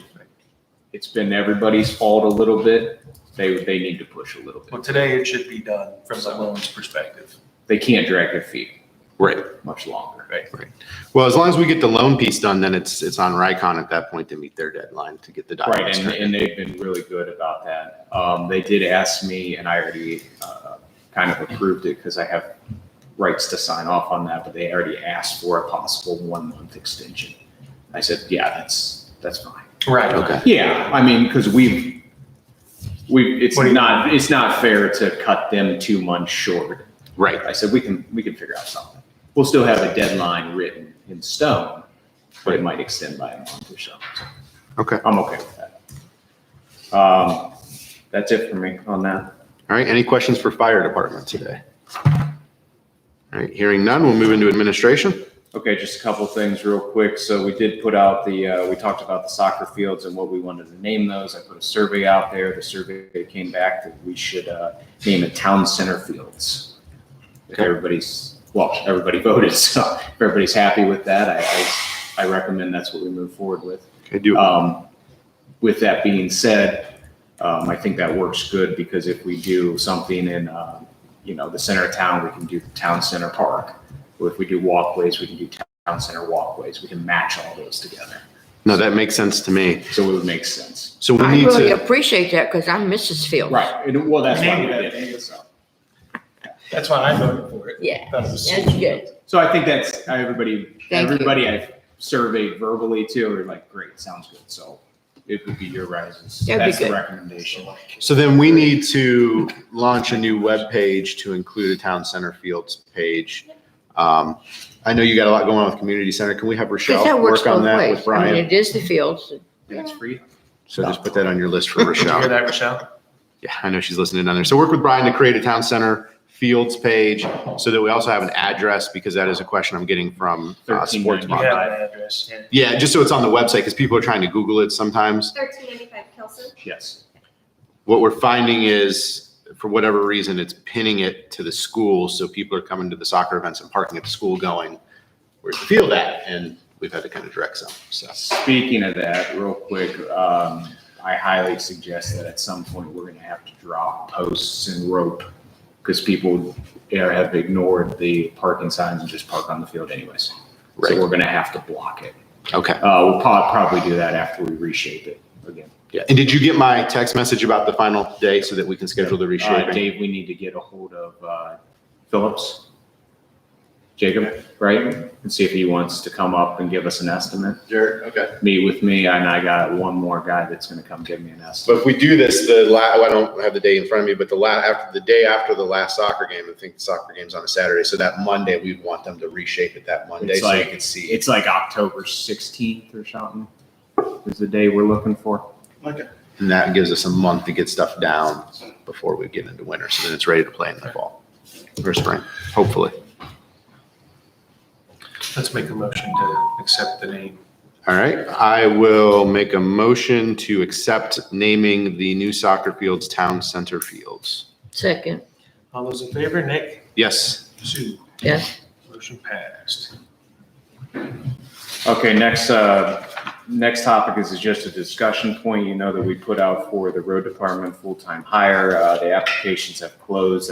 Speaker 3: it's been everybody's fault a little bit, they need to push a little
Speaker 1: Well,
Speaker 3: bit.
Speaker 1: today it should be done from the loan's perspective.
Speaker 3: They can't drag their feet
Speaker 2: Right.
Speaker 3: much longer.
Speaker 1: Right.
Speaker 2: Well, as long as we get the loan piece done, then it's on Rycon at that point to meet their deadline to get the
Speaker 3: Right,
Speaker 2: documents.
Speaker 3: and they've been really good about that. They did ask me, and I already kind of approved it because I have rights to sign off on that, but they already asked for a possible 1-month extension I said, yeah, that's fine.
Speaker 1: Right.
Speaker 2: Okay.
Speaker 3: Yeah, I mean, because it's not fair to cut them 2 months short.
Speaker 2: Right.
Speaker 3: I said, we can figure out something. We'll still have a deadline written in stone, but it might extend by a month or so.
Speaker 2: Okay.
Speaker 3: I'm okay with that. That's it for me on that.
Speaker 2: All right. Any questions for fire department today? All right. Hearing none, we'll move into administration.
Speaker 3: Okay, just a couple things real quick. So we did put out we talked about the soccer fields and what we wanted to name those. I put a survey out there. The survey came back that we should name it town center fields. If everybody voted, so if everybody's happy with that, I recommend that's what we move forward with.
Speaker 2: Okay, do
Speaker 3: With that being said, I think that works good because if we do something in the center of town, we can do the town center park. Or if we do walkways, we can do town center walkways. We can match all those together.
Speaker 2: No, that makes sense to me.
Speaker 3: So it would make sense.
Speaker 2: So we
Speaker 5: I
Speaker 2: need
Speaker 5: really
Speaker 2: to,
Speaker 5: appreciate that because I'm Mrs. Fields.
Speaker 3: Right. Well, that's why we
Speaker 1: Name
Speaker 3: did
Speaker 1: it.
Speaker 3: it. So.
Speaker 1: That's why I voted for it.
Speaker 5: Yeah,
Speaker 1: Thought it was
Speaker 5: that's good.
Speaker 3: So I think that's
Speaker 5: Thank
Speaker 3: everybody I've surveyed verbally too are like, great, sounds good. So it would be your guys'.
Speaker 5: That'd be
Speaker 3: That's the
Speaker 5: good.
Speaker 3: recommendation.
Speaker 2: so then we need to launch a new web page to include a town center fields page. I know you got a lot going on with community center. Can we have
Speaker 5: Because
Speaker 2: Rochelle
Speaker 5: that works
Speaker 2: work on
Speaker 5: both
Speaker 2: that
Speaker 5: ways.
Speaker 2: with
Speaker 5: I
Speaker 2: Brian?
Speaker 5: mean, it is the fields.
Speaker 3: That's free.
Speaker 2: So just put that on your list for
Speaker 1: Did you hear
Speaker 2: Rochelle.
Speaker 1: that, Rochelle?
Speaker 2: Yeah, I know she's listening down there. So work with Brian to create a town center fields page so that we also have an address because that is a question I'm getting from sports
Speaker 3: 1395.
Speaker 1: You
Speaker 2: mom.
Speaker 1: have an address, yeah.
Speaker 2: Yeah, just so it's on the website because people are trying to Google it sometimes.
Speaker 8: 1395 Kelson.
Speaker 3: Yes.
Speaker 2: What we're finding is, for whatever reason, it's pinning it to the school. So people are coming to the soccer events and parking at the school going, where's the field at? And we've had to kind of direct some. So
Speaker 3: Speaking of that, real quick, I highly suggest that at some point we're going to have to drop posts and rope because people have ignored the parking signs and just park on the field anyways.
Speaker 2: Right.
Speaker 3: So we're going to have to block it.
Speaker 2: okay.
Speaker 3: We'll probably do that after we reshape it again.
Speaker 2: Yeah. And did you get my text message about the final day so that we can schedule the reshaping?
Speaker 3: Dave, we need to get a hold of Phillips, Jacob, right? And see if he wants to come up and give us an estimate.
Speaker 2: Sure. Okay.
Speaker 3: Meet with me, and I got one more guy that's going to come give me an estimate.
Speaker 2: But if we do this, I don't have the date in front of me, but the day after the last soccer game, I think the soccer game's on a Saturday. So that Monday, we'd want them to reshape it that Monday
Speaker 3: It's
Speaker 2: so we
Speaker 3: like-
Speaker 2: could see.
Speaker 3: It's like October 16th or something is the day we're looking for.
Speaker 2: Okay. And that gives us a month to get stuff down before we get into winter. So then it's ready to play in the fall or spring, hopefully.
Speaker 1: Let's make a motion to accept the name.
Speaker 2: All right. I will make a motion to accept naming the new soccer fields town center fields.
Speaker 5: Second,
Speaker 1: All those in favor, Nick,
Speaker 2: Yes.
Speaker 1: Sue,
Speaker 5: yes.
Speaker 1: motion passed.
Speaker 3: Okay, next topic is just a discussion point. You know that we put out for the road department full-time hire. The applications have closed.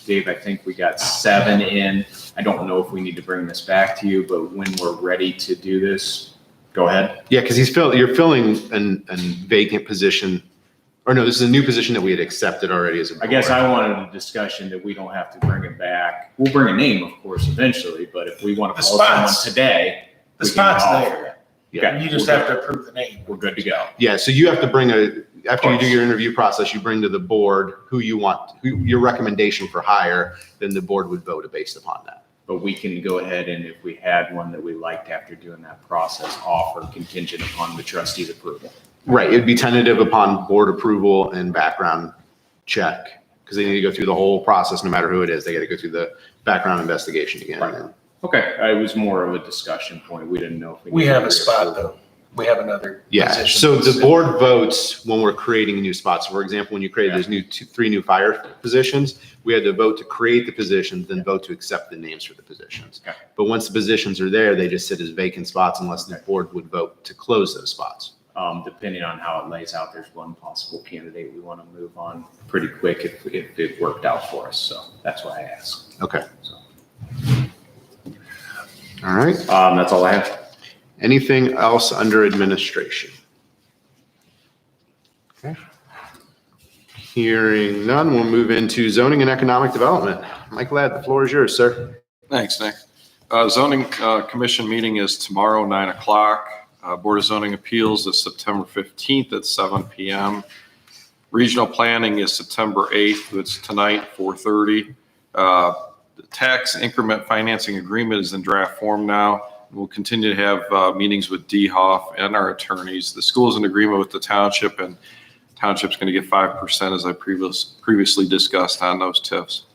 Speaker 3: Dave, I think we got 7 in. I don't know if we need to bring this back to you, but when we're ready to do this, go ahead.
Speaker 2: Yeah, because you're filling a vacant position, or no, this is a new position that we had accepted already as a board.
Speaker 3: I guess I wanted a discussion that we don't have to bring it back. We'll bring a name, of course, eventually, but if we want to
Speaker 1: The
Speaker 3: call someone
Speaker 1: spots.
Speaker 3: today,
Speaker 1: The
Speaker 3: we can
Speaker 1: spot's
Speaker 3: offer
Speaker 1: there.
Speaker 3: it.
Speaker 2: Yeah.
Speaker 3: Okay,
Speaker 1: You just
Speaker 3: we're
Speaker 1: have
Speaker 3: good.
Speaker 1: to approve the name.
Speaker 3: We're good to go.
Speaker 2: Yeah, so you have to bring after you do your interview process, you bring to the board your recommendation for hire, then the board would vote based upon that.
Speaker 3: But we can go ahead and if we had one that we liked after doing that process, offer contingent upon the trustee's approval.
Speaker 2: Right, it'd be tentative upon board approval and background check, because they need to go through the whole process, no matter who it is. They got to go through the background investigation again.
Speaker 3: Right. Okay, it was more of a discussion point. We didn't know if
Speaker 1: We
Speaker 3: needed
Speaker 1: have a
Speaker 3: to
Speaker 1: spot
Speaker 3: reapprove.
Speaker 1: though. We have another
Speaker 2: Yeah,
Speaker 1: position.
Speaker 2: so the board votes when we're creating a new spot. So for example, when you create those 3 new fire positions, we had to vote to create the positions, then vote to accept the names for the positions.
Speaker 3: Okay.
Speaker 2: But once the positions are there, they just sit as vacant spots unless the board would vote to close those spots.
Speaker 3: Depending on how it lays out, there's one possible candidate we want to move on pretty quick if it worked out for us. So that's why I asked.
Speaker 2: Okay.
Speaker 3: So,
Speaker 2: All right.
Speaker 3: that's all I have.
Speaker 2: Anything else under administration? Okay. Hearing none, we'll move into zoning and economic development. Mike Ladd, the floor is yours, sir.
Speaker 12: Thanks, Nick. Zoning Commission meeting is tomorrow, 9 o'clock. Board of Zoning Appeals is September 15th at 7 p.m. Regional Planning is September 8th. It's tonight, 4:30. The tax increment financing agreement is in draft form now. We'll continue to have meetings with D. Hoff and our attorneys. The school is in agreement with the township, and township's going to get 5%, as I previously discussed on those TIFs.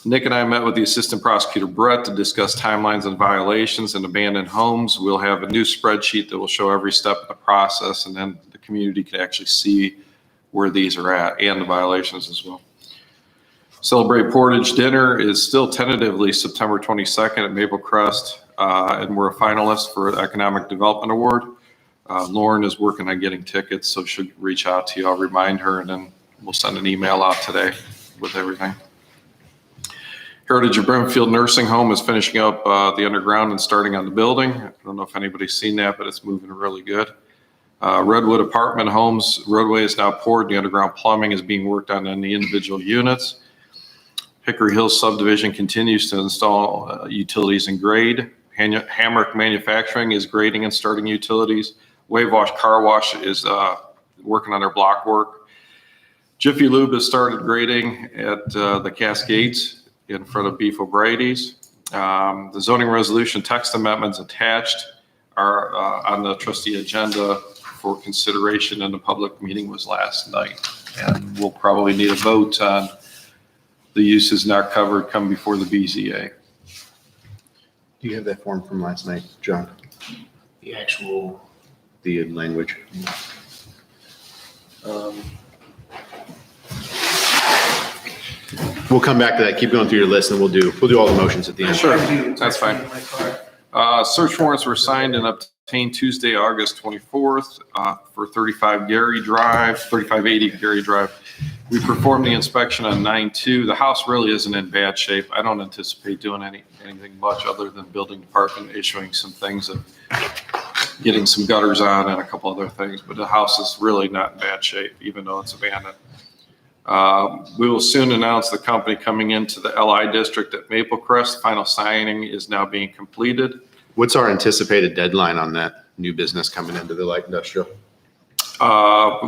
Speaker 12: Nick and I met with the Assistant Prosecutor Brett to discuss timelines and violations in abandoned homes. We'll have a new spreadsheet that will show every step of the process, and then the community can actually see where these are at and the violations as well. Celebrate Portage Dinner is still tentatively September 22nd at Maple Crest, and we're a finalist for the Economic Development Award. Lauren is working on getting tickets, so she'll reach out to you. I'll remind her, and then we'll send an email out today with everything. Heritage of Brimfield Nursing Home is finishing up the underground and starting on the building. I don't know if anybody's seen that, but it's moving really good. Redwood Apartment Homes roadway is now poured. The underground plumbing is being worked on in the individual units. Hickory Hills subdivision continues to install utilities and grade. Hamrick Manufacturing is grading and starting utilities. Wave Wash Car Wash is working on their block work. Jiffy Lube has started grading at the Cascades in front of Beef O'Brady's. The zoning resolution text amendments attached are on the trustee agenda for consideration, and the public meeting was last night. And we'll probably need a vote on the uses not covered come before the BZA.
Speaker 2: Do you have that form from last night, John?
Speaker 1: The actual.
Speaker 2: The language. We'll come back to that. Keep going through your list, and we'll do all the motions at the end.
Speaker 12: Sure, that's fine. Search warrants were signed and obtained Tuesday, August 24th for 3580 Gary Drive. We performed the inspection on 9/2. The house really isn't in bad shape. I don't anticipate doing anything much other than building department issuing some things of getting some gutters on and a couple other things, but the house is really not in bad shape, even though it's abandoned. We will soon announce the company coming into the LI district at Maple Crest. Final signing is now being completed.
Speaker 2: What's our anticipated deadline on that new business coming into the light industrial?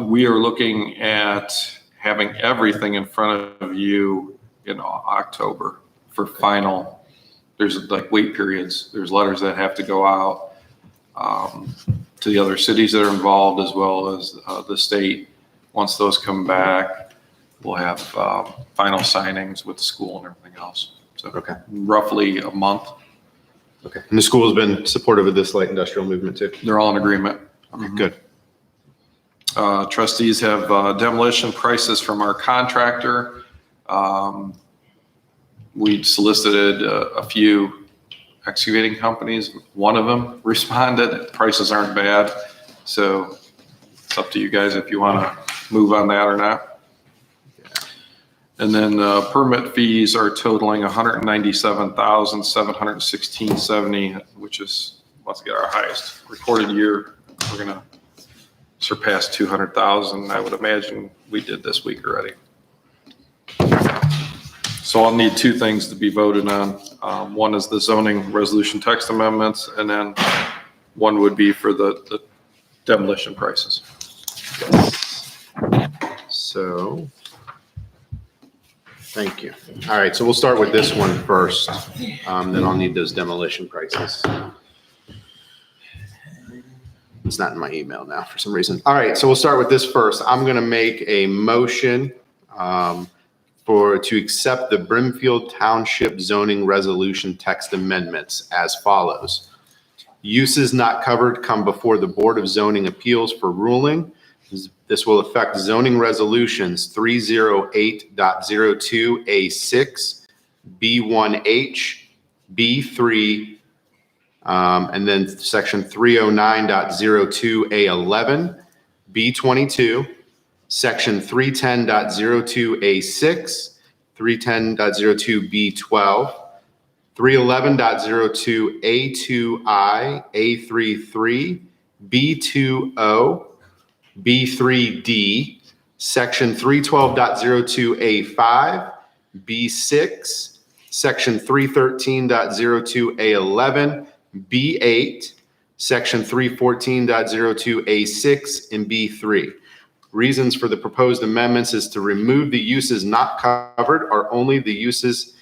Speaker 12: We are looking at having everything in front of you in October for final. There's like wait periods. There's letters that have to go out to the other cities that are involved, as well as the state. Once those come back, we'll have final signings with the school and everything else. So
Speaker 2: okay,
Speaker 12: roughly a month.
Speaker 2: Okay. And the school has been supportive of this light industrial movement too?
Speaker 12: They're all in agreement.
Speaker 2: Okay, good.
Speaker 12: Trustees have demolition prices from our contractor. We solicited a few excavating companies. One of them responded. Prices aren't bad. So it's up to you guys if you want to move on that or not. And then permit fees are totaling $197,716.70, which is, let's get our highest recorded year. We're going to surpass 200,000. I would imagine we did this week already. So I'll need two things to be voted on. One is the zoning resolution text amendments, and then one would be for the demolition prices.
Speaker 2: So, thank you. All right, so we'll start with this one first. Then I'll need those demolition prices. It's not in my email now for some reason. All right, so we'll start with this first. I'm going to make a motion to accept the Brimfield Township zoning resolution text amendments as follows. Uses not covered come before the Board of Zoning Appeals for ruling. This will affect zoning resolutions 308.02A6, B1H, B3, and then section 309.02A11, B22, section 310.02A6, 310.02B12, 311.02A2I, A33, B20, B3D, section 312.02A5, B6, Section 313.02A11, B8, Section 314.02A6, and B3. Reasons for the proposed amendments is to remove the uses not covered are only the uses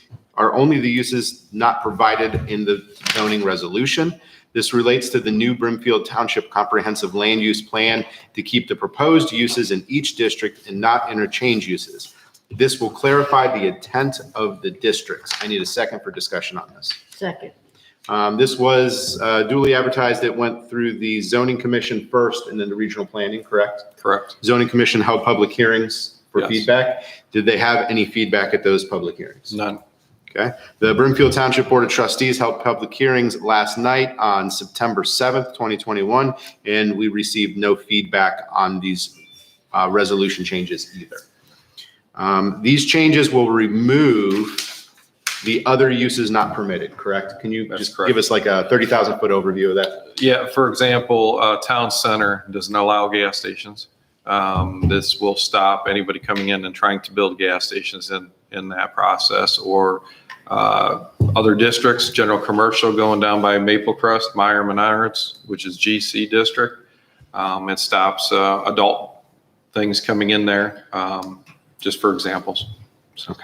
Speaker 2: not provided in the zoning resolution. This relates to the new Brimfield Township Comprehensive Land Use Plan to keep the proposed uses in each district and not interchange uses. This will clarify the intent of the districts. I need a second for discussion on this.
Speaker 5: Second.
Speaker 2: This was duly advertised. It went through the zoning commission first and then the regional planning, correct?
Speaker 12: Correct.
Speaker 2: Zoning commission held public hearings for
Speaker 12: Yes.
Speaker 2: feedback. Did they have any feedback at those public hearings?
Speaker 12: None.
Speaker 2: Okay. The Brimfield Township Board of Trustees held public hearings last night on September 7th, 2021, and we received no feedback on these resolution changes either. These changes will remove the other uses not permitted, correct? Can you
Speaker 12: That's
Speaker 2: just
Speaker 12: correct.
Speaker 2: give us like a 30,000 foot overview of that?
Speaker 12: Yeah, for example, town center doesn't allow gas stations. This will stop anybody coming in and trying to build gas stations in that process, or other districts, general commercial going down by Maple Crest, Meyer Menards, which is GC district. It stops adult things coming in there, just for examples.
Speaker 2: Okay.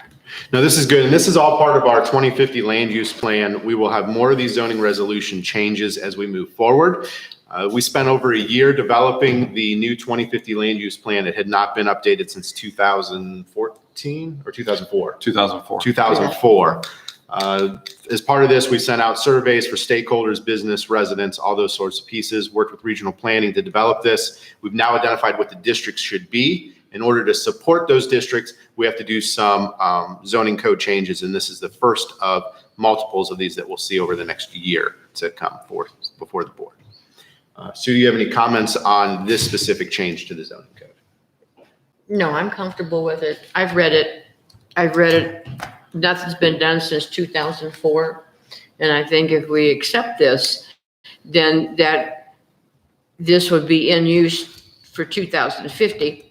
Speaker 2: No, this is good. And this is all part of our 2050 land use plan. We will have more of these zoning resolution changes as we move forward. We spent over a year developing the new 2050 land use plan. It had not been updated since 2014 or 2004?
Speaker 12: 2004.
Speaker 2: 2004. As part of this, we sent out surveys for stakeholders, business, residents, all those sorts of pieces, worked with regional planning to develop this. We've now identified what the districts should be. In order to support those districts, we have to do some zoning code changes, and this is the first of multiples of these that we'll see over the next year to come forth before the board. Sue, do you have any comments on this specific change to the zoning code?
Speaker 5: No, I'm comfortable with it. I've read it. Nothing's been done since 2004. And I think if we accept this, then this would be in use for 2050.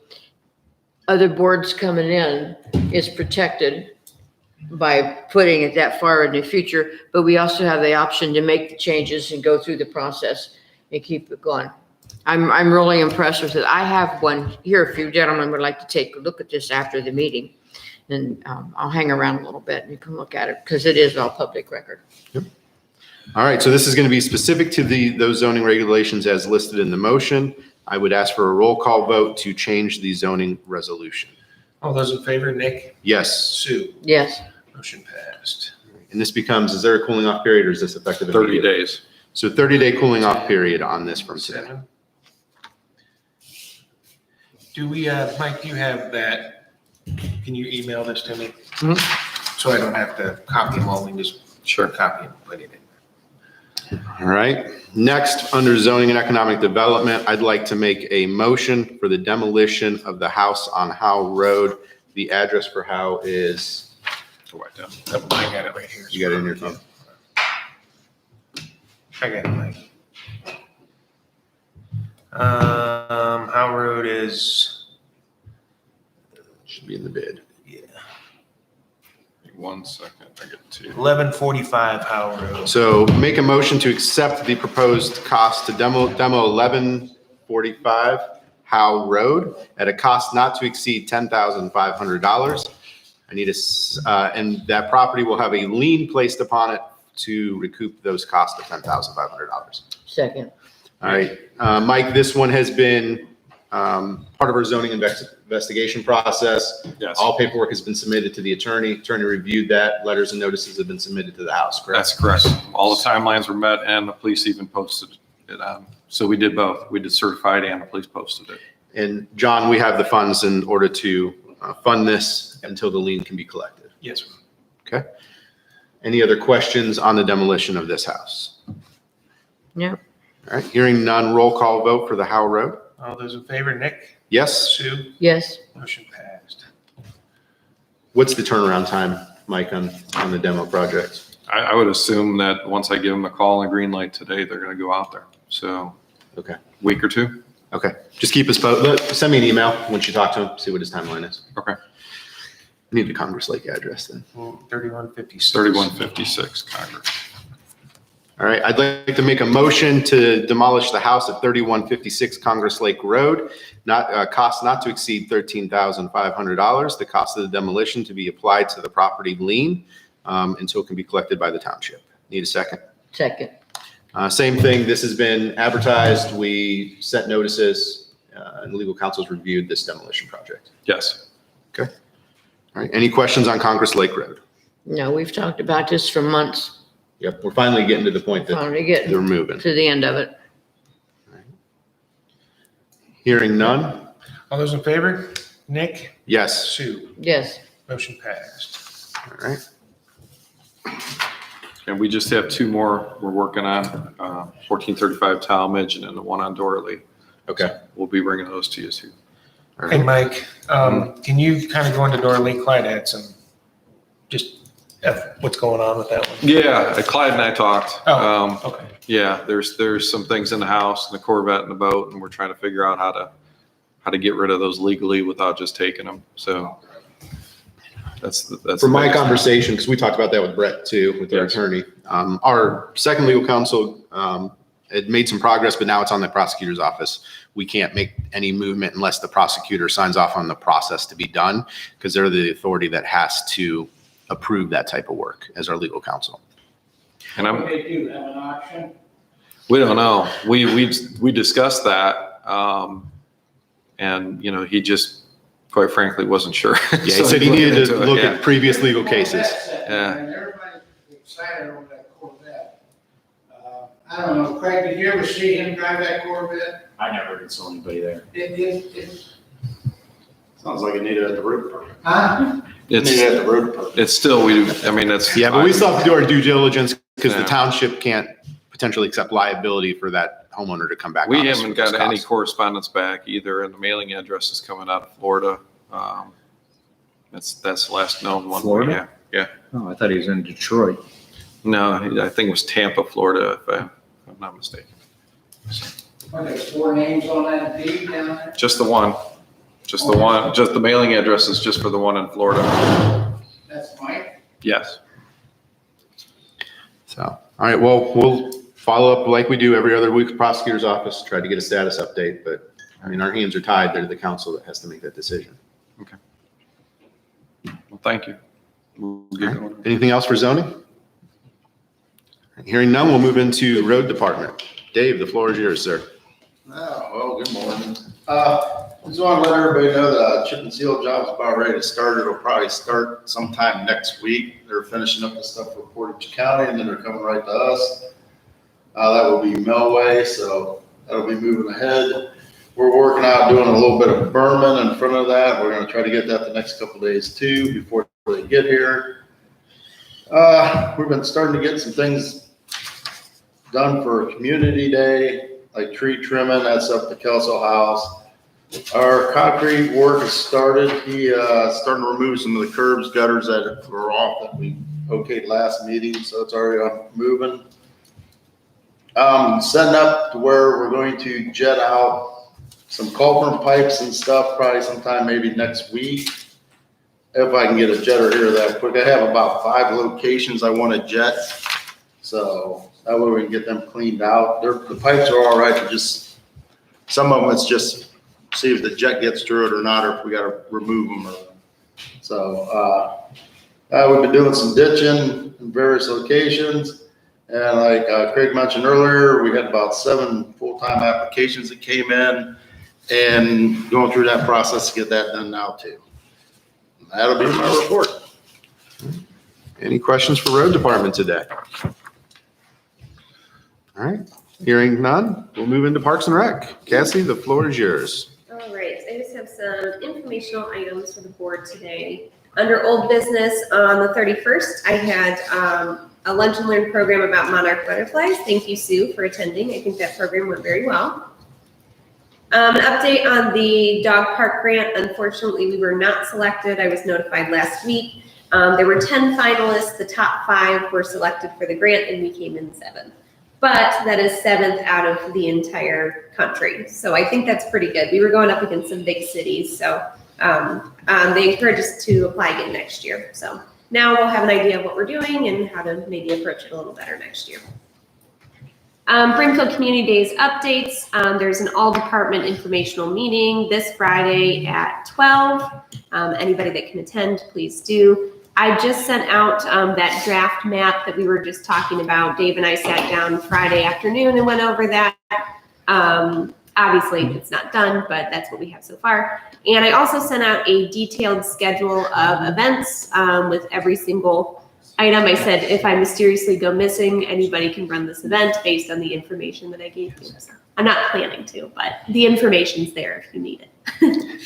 Speaker 5: Other boards coming in is protected by putting it that far in the future, but we also have the option to make the changes and go through the process and keep it going. I'm really impressed with it. I have one here. If you gentlemen would like to take a look at this after the meeting, and I'll hang around a little bit and you can look at it because it is all public record.
Speaker 2: Yep. All right, so this is going to be specific to those zoning regulations as listed in the motion. I would ask for a roll call vote to change the zoning resolution.
Speaker 1: All those in favor, Nick?
Speaker 2: Yes.
Speaker 1: Sue?
Speaker 5: Yes.
Speaker 1: Motion passed.
Speaker 2: And this becomes, is there a cooling off period or is this effective
Speaker 12: 30
Speaker 2: immediately?
Speaker 12: days.
Speaker 2: So 30-day cooling off period on this from today.
Speaker 1: 7. Do we, Mike, do you have that? Can you email this to me? So I don't have to copy them all, we just copy them, put it in.
Speaker 2: All right. Next, under zoning and economic development, I'd like to make a motion for the demolition of the house on Howe Road. The address for Howe is,
Speaker 1: I got it right here.
Speaker 2: you got it in your phone.
Speaker 1: I got it, Mike. Howe Road is,
Speaker 2: Should be in the bid.
Speaker 1: yeah,
Speaker 12: 1 second, I get to.
Speaker 1: 1145 Howe Road.
Speaker 2: So make a motion to accept the proposed cost to demo 1145 Howe Road at a cost not to exceed $10,500. I need and that property will have a lien placed upon it to recoup those costs of $10,500.
Speaker 5: Second.
Speaker 2: All right, Mike, this one has been part of our zoning investigation process.
Speaker 12: Yes.
Speaker 2: All paperwork has been submitted to the attorney. Attorney reviewed that. Letters and notices have been submitted to the house, correct?
Speaker 12: That's correct. All the timelines were met and the police even posted it on. So we did both. We did certified and the police posted it.
Speaker 2: And John, we have the funds in order to fund this until the lien can be collected.
Speaker 1: Yes, sir.
Speaker 2: Okay. Any other questions on the demolition of this house?
Speaker 5: No.
Speaker 2: All right, hearing none, roll call vote for the Howe Road.
Speaker 1: All those in favor, Nick?
Speaker 2: Yes.
Speaker 1: Sue?
Speaker 5: Yes.
Speaker 1: Motion passed.
Speaker 2: What's the turnaround time, Mike, on the demo project?
Speaker 12: I would assume that once I give them a call and green light today, they're going to go out there. So
Speaker 2: Okay.
Speaker 12: week or two.
Speaker 2: Okay. Just keep us posted. Send me an email once you talk to him, see what his timeline is.
Speaker 12: Okay.
Speaker 2: I need the Congress Lake address then.
Speaker 1: 3156.
Speaker 12: 3156 Congress.
Speaker 2: All right, I'd like to make a motion to demolish the house at 3156 Congress Lake Road, cost not to exceed $13,500. The cost of the demolition to be applied to the property lien until it can be collected by the township. Need a second?
Speaker 5: Second.
Speaker 2: Same thing, this has been advertised, we sent notices, and legal counsel's reviewed this demolition project.
Speaker 12: Yes.
Speaker 2: All right, any questions on Congress Lake Road?
Speaker 5: No, we've talked about this for months.
Speaker 2: Yep, we're finally getting to the point that
Speaker 5: Finally getting
Speaker 2: they're moving.
Speaker 5: to the end of it.
Speaker 2: Hearing none?
Speaker 1: All those in favor? Nick,
Speaker 2: Yes.
Speaker 1: Sue,
Speaker 5: Yes.
Speaker 1: motion passed.
Speaker 2: All right.
Speaker 12: And we just have two more we're working on, 1435 Talmadge and then the one on Dorley.
Speaker 2: Okay.
Speaker 12: We'll be bringing those to you soon.
Speaker 2: All
Speaker 1: Hey,
Speaker 2: right.
Speaker 1: Mike, can you kind of go into Dorley? Clyde had some, just what's going on with that one?
Speaker 12: Yeah, Clyde and I talked.
Speaker 1: Oh, okay.
Speaker 12: Yeah, there's some things in the house and the Corvette and the boat, and we're trying to figure out how to get rid of those legally without just taking them. So that's
Speaker 2: From my
Speaker 12: the biggest-
Speaker 2: conversation, because we talked about that with Brett too, with our
Speaker 12: Yes.
Speaker 2: attorney. Our second legal counsel had made some progress, but now it's on the prosecutor's office. We can't make any movement unless the prosecutor signs off on the process to be done, because they're the authority that has to approve that type of work as our legal counsel.
Speaker 12: And
Speaker 9: What they do, have an auction?
Speaker 12: we don't know. We discussed that, and he just quite frankly wasn't sure.
Speaker 2: Yeah, he
Speaker 12: So
Speaker 2: said he
Speaker 12: looked
Speaker 2: needed to
Speaker 12: into it,
Speaker 2: look
Speaker 12: yeah.
Speaker 2: at previous legal cases.
Speaker 12: Yeah.
Speaker 9: And everybody's excited over that Corvette. I don't know, Craig, did you ever see him drive that Corvette?
Speaker 3: I never even saw anybody there.
Speaker 9: It,
Speaker 13: Sounds like it needed at the road department.
Speaker 9: huh?
Speaker 13: Needed
Speaker 12: It's
Speaker 13: at the road department.
Speaker 12: still it's
Speaker 2: Yeah, but we still have to do our due diligence because the
Speaker 12: Yeah.
Speaker 2: township can't potentially accept liability for that homeowner to come back.
Speaker 12: We
Speaker 2: on us
Speaker 12: haven't
Speaker 2: for this
Speaker 12: got any
Speaker 2: cost.
Speaker 12: correspondence back either, and the mailing address is coming out of Florida. That's the last known one.
Speaker 3: Florida?
Speaker 12: Yeah.
Speaker 3: Oh, I thought he was in Detroit.
Speaker 12: No, I think it was Tampa, Florida, if I'm not mistaken.
Speaker 9: Are there 4 names on that deed down there?
Speaker 12: Just the one. Just the one. Just the mailing address is just for the one in Florida.
Speaker 9: That's Mike?
Speaker 12: Yes.
Speaker 2: So, all right, well, we'll follow up like we do every other week with prosecutor's office, try to get a status update, but I mean, our hands are tied. They're the council that has to make that decision.
Speaker 12: Well, thank you. We'll get going.
Speaker 2: Anything else for zoning? Hearing none, we'll move into road department. Dave, the floor is yours, sir.
Speaker 13: Oh, well, good morning. Just want to let everybody know the chip and seal job's about ready to start. It'll probably start sometime next week. They're finishing up the stuff for Portage County and then they're coming right to us. That will be Melway, so that'll be moving ahead. We're working out doing a little bit of berming in front of that. We're gonna try to get that the next couple days too, before they get here. We've been starting to get some things done for Community Day, like tree trimming, that's up the Kelso House. Our concrete work has started. He, starting to remove some of the curbs, gutters that were off that we okayed last meeting, so it's already on moving. Setting up to where we're going to jet out some culvert pipes and stuff, probably sometime maybe next week. If I can get a jetter here that quick. I have about 5 locations I want to jet. So that way we can get them cleaned out. The pipes are all right, just, some of them it's just see if the jet gets through it or not, or if we got to remove them. So we've been doing some ditching in various locations. And like Craig mentioned earlier, we had about 7 full-time applications that came in and going through that process to get that done now too. That'll be my report.
Speaker 2: Any questions for road department today? All right, hearing none, we'll move into Parks and Rec. Cassie, the floor is yours.
Speaker 8: All right, I just have some informational items for the board today. Under old business, on the 31st, I had a lunch and learn program about monarch butterflies. Thank you, Sue, for attending. I think that program went very well. An update on the dog park grant. Unfortunately, we were not selected. I was notified last week. There were 10 finalists. The top 5 were selected for the grant, and we came in 7th. But that is 7th out of the entire country. So I think that's pretty good. We were going up against some big cities, so They encourage us to apply again next year. So now we'll have an idea of what we're doing and how to maybe approach it a little better next year. Bringfield Community Days updates. There's an all-department informational meeting this Friday at 12. Anybody that can attend, please do. I just sent out that draft map that we were just talking about. Dave and I sat down Friday afternoon and went over that. Obviously, it's not done, but that's what we have so far. And I also sent out a detailed schedule of events with every single item. I said, if I mysteriously go missing, anybody can run this event based on the information that I gave you. So I'm not planning to, but the information's there if you need it.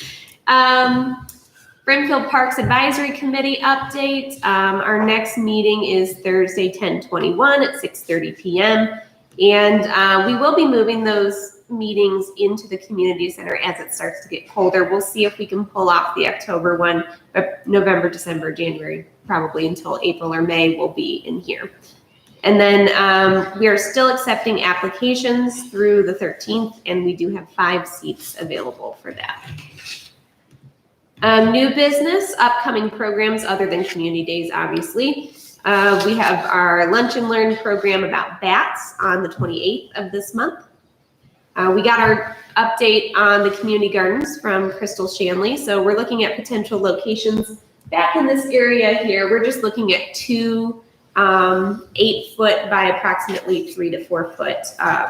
Speaker 8: Brimfield Parks Advisory Committee update. Our next meeting is Thursday, 10/21 at 6:30 p.m. And we will be moving those meetings into the community center as it starts to get colder. We'll see if we can pull off the October one, but November, December, January, probably until April or May, we'll be in here. And then we are still accepting applications through the 13th, and we do have 5 seats available for that. New business, upcoming programs other than community days, obviously. We have our Lunch and Learn program about bats on the 28th of this month. We got our update on the community gardens from Crystal Shanley. So we're looking at potential locations back in this area here. We're just looking at 2 8-foot by approximately 3 to 4 foot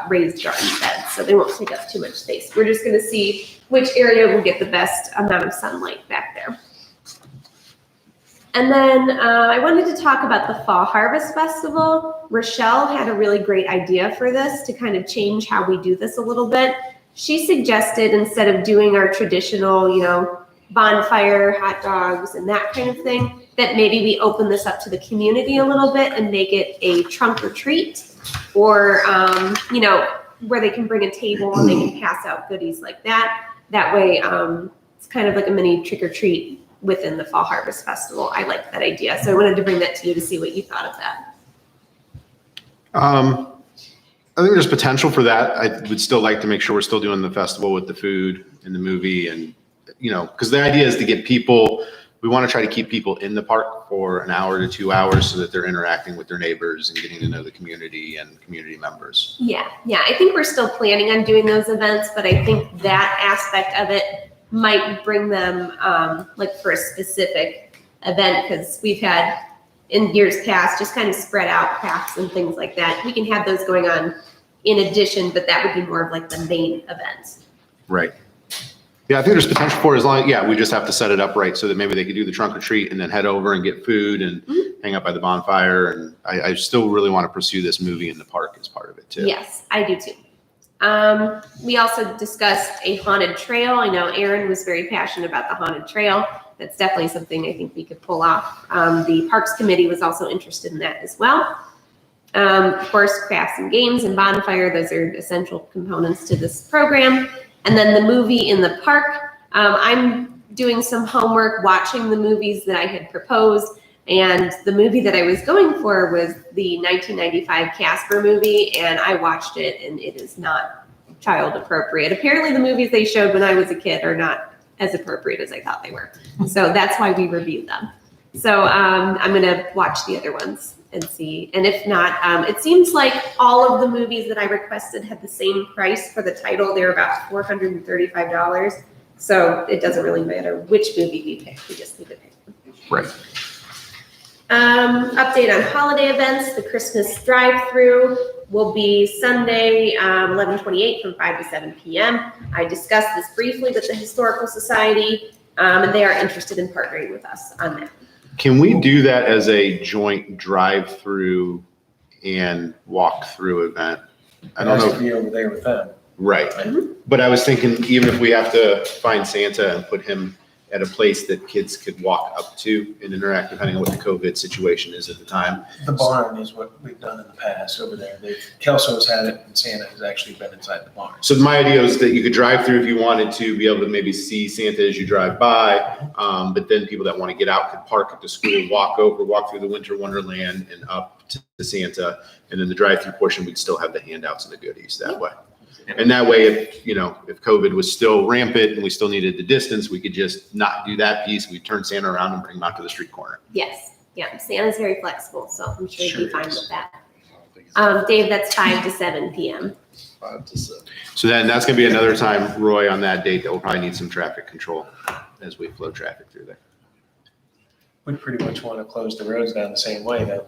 Speaker 8: raised garden beds. So they won't take up too much space. We're just gonna see which area will get the best amount of sunlight back there. And then I wanted to talk about the Fall Harvest Festival. Rochelle had a really great idea for this to kind of change how we do this a little bit. She suggested instead of doing our traditional, bonfire, hot dogs, and that kind of thing, that maybe we open this up to the community a little bit and make it a trunk or treat, or, where they can bring a table and they can pass out goodies like that. That way, it's kind of like a mini trick or treat within the Fall Harvest Festival. I like that idea. So I wanted to bring that to you to see what you thought of that.
Speaker 2: I think there's potential for that. I would still like to make sure we're still doing the festival with the food and the movie, and, because the idea is to get people, we want to try to keep people in the park for an hour to 2 hours so that they're interacting with their neighbors and getting to know the community and community members.
Speaker 8: Yeah. I think we're still planning on doing those events, but I think that aspect of it might bring them for a specific event, because we've had in years past just kind of spread out crafts and things like that. We can have those going on in addition, but that would be more of like the main event.
Speaker 2: Right. Yeah, I think there's potential for it, as long we just have to set it up right so that maybe they could do the trunk or treat and then head over and get food and hang out by the bonfire. And I still really want to pursue this movie in the park as part of it too.
Speaker 8: Yes, I do too. We also discussed a haunted trail. I know Aaron was very passionate about the haunted trail. That's definitely something I think we could pull off. The Parks Committee was also interested in that as well. Of course, crafts and games and bonfire, those are essential components to this program. And then the movie in the park, I'm doing some homework, watching the movies that I had proposed. And the movie that I was going for was the 1995 Casper movie, and I watched it, and it is not child appropriate. Apparently the movies they showed when I was a kid are not as appropriate as I thought they were. So that's why we reviewed them. So I'm gonna watch the other ones and see. And if not, it seems like all of the movies that I requested had the same price for the title. They're about $435. So it doesn't really matter which movie we pick, we just need to pick them.
Speaker 2: Right.
Speaker 8: Update on holiday events. The Christmas drive-through will be Sunday, 11/28 from 5 to 7 p.m. I discussed this briefly with the Historical Society, and they are interested in partnering with us on that.
Speaker 2: Can we do that as a joint drive-through and walk-through event? I don't know.
Speaker 1: To be over there with them.
Speaker 2: Right. But I was thinking, even if we have to find Santa and put him at a place that kids could walk up to and interact, depending on what the COVID situation is at the time.
Speaker 1: The barn is what we've done in the past over there. Kelso's had it, and Santa has actually been inside the barn.
Speaker 2: So my idea was that you could drive through if you wanted to, be able to maybe see Santa as you drive by. But then people that want to get out could park at the school, walk through the Winter Wonderland and up to Santa. And then the drive-through portion, we'd still have the handouts and the goodies that way. And that way, if COVID was still rampant and we still needed the distance, we could just not do that piece. We turn Santa around and bring him out to the street corner.
Speaker 8: Yes, yeah, Santa's very flexible, so I'm sure you'd be fine
Speaker 2: is.
Speaker 8: with that. Dave, that's 5 to 7 p.m.
Speaker 13: 5 to 7.
Speaker 2: So then that's gonna be another time, Roy, on that date that we'll probably need some traffic control as we flow traffic through there.
Speaker 1: We pretty much want to close the roads down the same way though.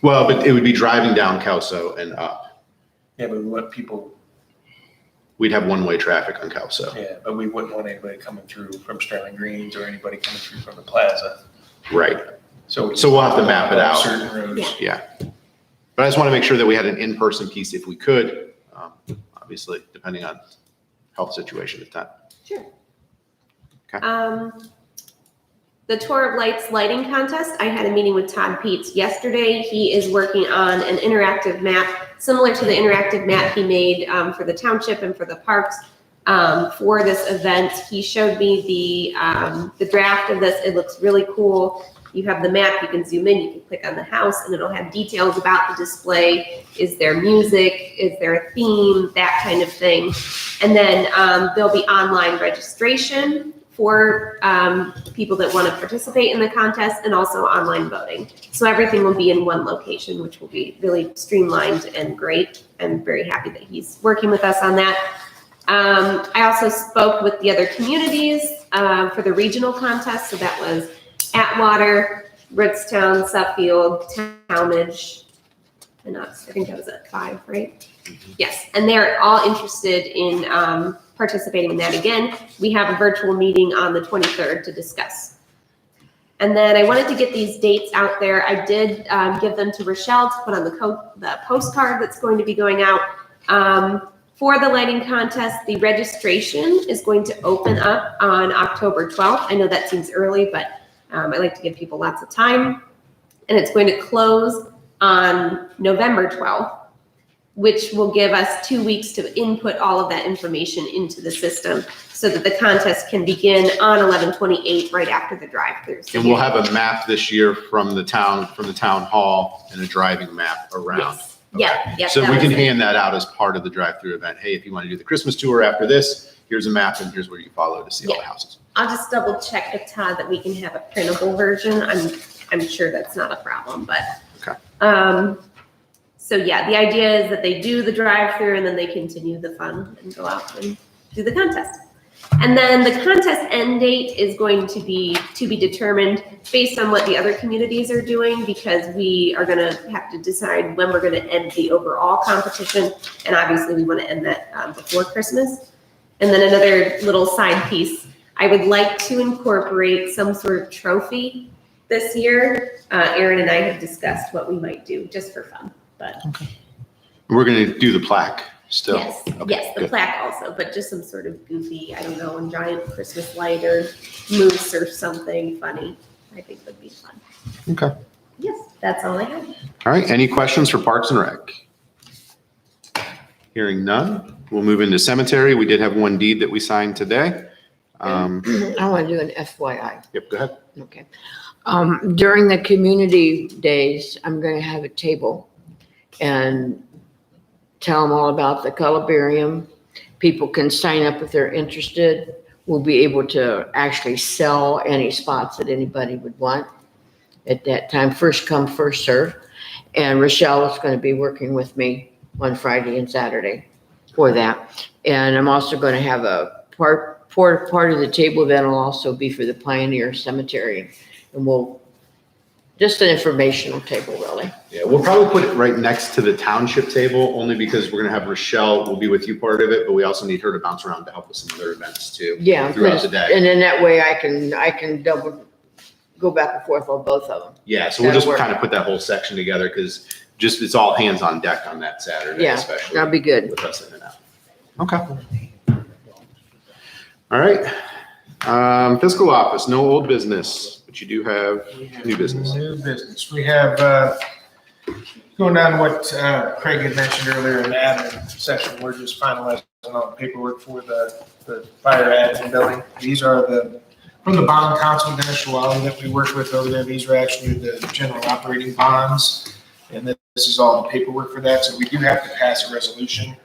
Speaker 2: Well, but it would be driving down Kelso and up.
Speaker 1: Yeah, but we want people,
Speaker 2: We'd have one-way traffic on Kelso.
Speaker 1: yeah, but we wouldn't want anybody coming through from Sterling Greens or anybody coming through from the plaza.
Speaker 2: Right.
Speaker 1: So
Speaker 2: we'll have to map it out.
Speaker 1: Certain roads.
Speaker 2: Yeah. But I just want to make sure that we had an in-person piece if we could, obviously, depending on health situation at the time.
Speaker 8: Sure.
Speaker 2: Okay.
Speaker 8: The Tour of Lights lighting contest, I had a meeting with Todd Peets yesterday. He is working on an interactive map, similar to the interactive map he made for the township and for the parks for this event. He showed me the draft of this. It looks really cool. You have the map, you can zoom in, you can click on the house, and it'll have details about the display. Is there music? Is there a theme? That kind of thing. And then there'll be online registration for people that want to participate in the contest, and also online voting. So everything will be in one location, which will be really streamlined and great. I'm very happy that he's working with us on that. I also spoke with the other communities for the regional contest. So that was Atwater, Brittstown, Suffield, Talmadge, and us. I think that was at 5, right? Yes, and they're all interested in participating in that again. We have a virtual meeting on the 23rd to discuss. And then I wanted to get these dates out there. I did give them to Rochelle to put on the postcard that's going to be going out. For the lighting contest, the registration is going to open up on October 12th. I know that seems early, but I like to give people lots of time. And it's going to close on November 12th, which will give us 2 weeks to input all of that information into the system so that the contest can begin on 11/28 right after the drive-through. So
Speaker 2: And we'll have a map this year from the town hall and a driving map around.
Speaker 8: Yes. Yeah, yeah.
Speaker 2: So
Speaker 8: that
Speaker 2: we
Speaker 8: was
Speaker 2: can
Speaker 8: it.
Speaker 2: hand that out as part of the drive-through event. Hey, if you want to do the Christmas tour after this, here's a map and here's where you follow to see all the houses.
Speaker 8: I'll just double check with Todd that we can have a printable version. I'm sure that's not a problem, but.
Speaker 2: Okay.
Speaker 8: So yeah, the idea is that they do the drive-through and then they continue the fun and go out and do the contest. And then the contest end date is going to be determined based on what the other communities are doing, because we are gonna have to decide when we're gonna end the overall competition. And obviously we wanna end that before Christmas. And then another little side piece, I would like to incorporate some sort of trophy this year. Aaron and I have discussed what we might do just for fun, but.
Speaker 2: We're going to do the plaque still.
Speaker 8: Yes,
Speaker 2: Okay,
Speaker 8: yes, the
Speaker 2: good.
Speaker 8: plaque also, but just some sort of goofy, I don't know, a giant Christmas light or moose or something funny, I think would be fun.
Speaker 2: Okay.
Speaker 8: Yes, that's all I have.
Speaker 2: All right. Any questions for Parks and Rec? Hearing none, we'll move into cemetery. We did have one deed that we signed today.
Speaker 5: I want to do an FYI.
Speaker 2: Yep, go ahead.
Speaker 5: Okay. During the community days, I'm going to have a table and tell them all about the columbarium. People can sign up if they're interested. We'll be able to actually sell any spots that anybody would want at that time. First come, first serve. And Rochelle is going to be working with me on Friday and Saturday for that. And I'm also going to have a part of the table then will also be for the Pioneer Cemetery. And just an informational table, really.
Speaker 2: Yeah, we'll probably put it right next to the township table, only because we're going to have Rochelle will be with you part of it, but we also need her to bounce around to help with some other events too.
Speaker 5: Yeah.
Speaker 2: Throughout the day.
Speaker 5: And then that way I can go back and forth on both of them.
Speaker 2: Yeah, so we'll just
Speaker 5: That'll work.
Speaker 2: kind of put that whole section together because it's all hands on deck on that Saturday,
Speaker 5: Yeah,
Speaker 2: especially.
Speaker 5: that'll be good.
Speaker 2: With us in and out. Okay. All right. Fiscal office, no old business, but you do have new business.
Speaker 1: New business. We have, going down what Craig had mentioned earlier in the admin session, we're just finalizing all the paperwork for the fire admin building. These are from the bond council, Dennis Schwally, that we work with over there. These are actually the general operating bonds. And this is all the paperwork for that. So we do have to pass a resolution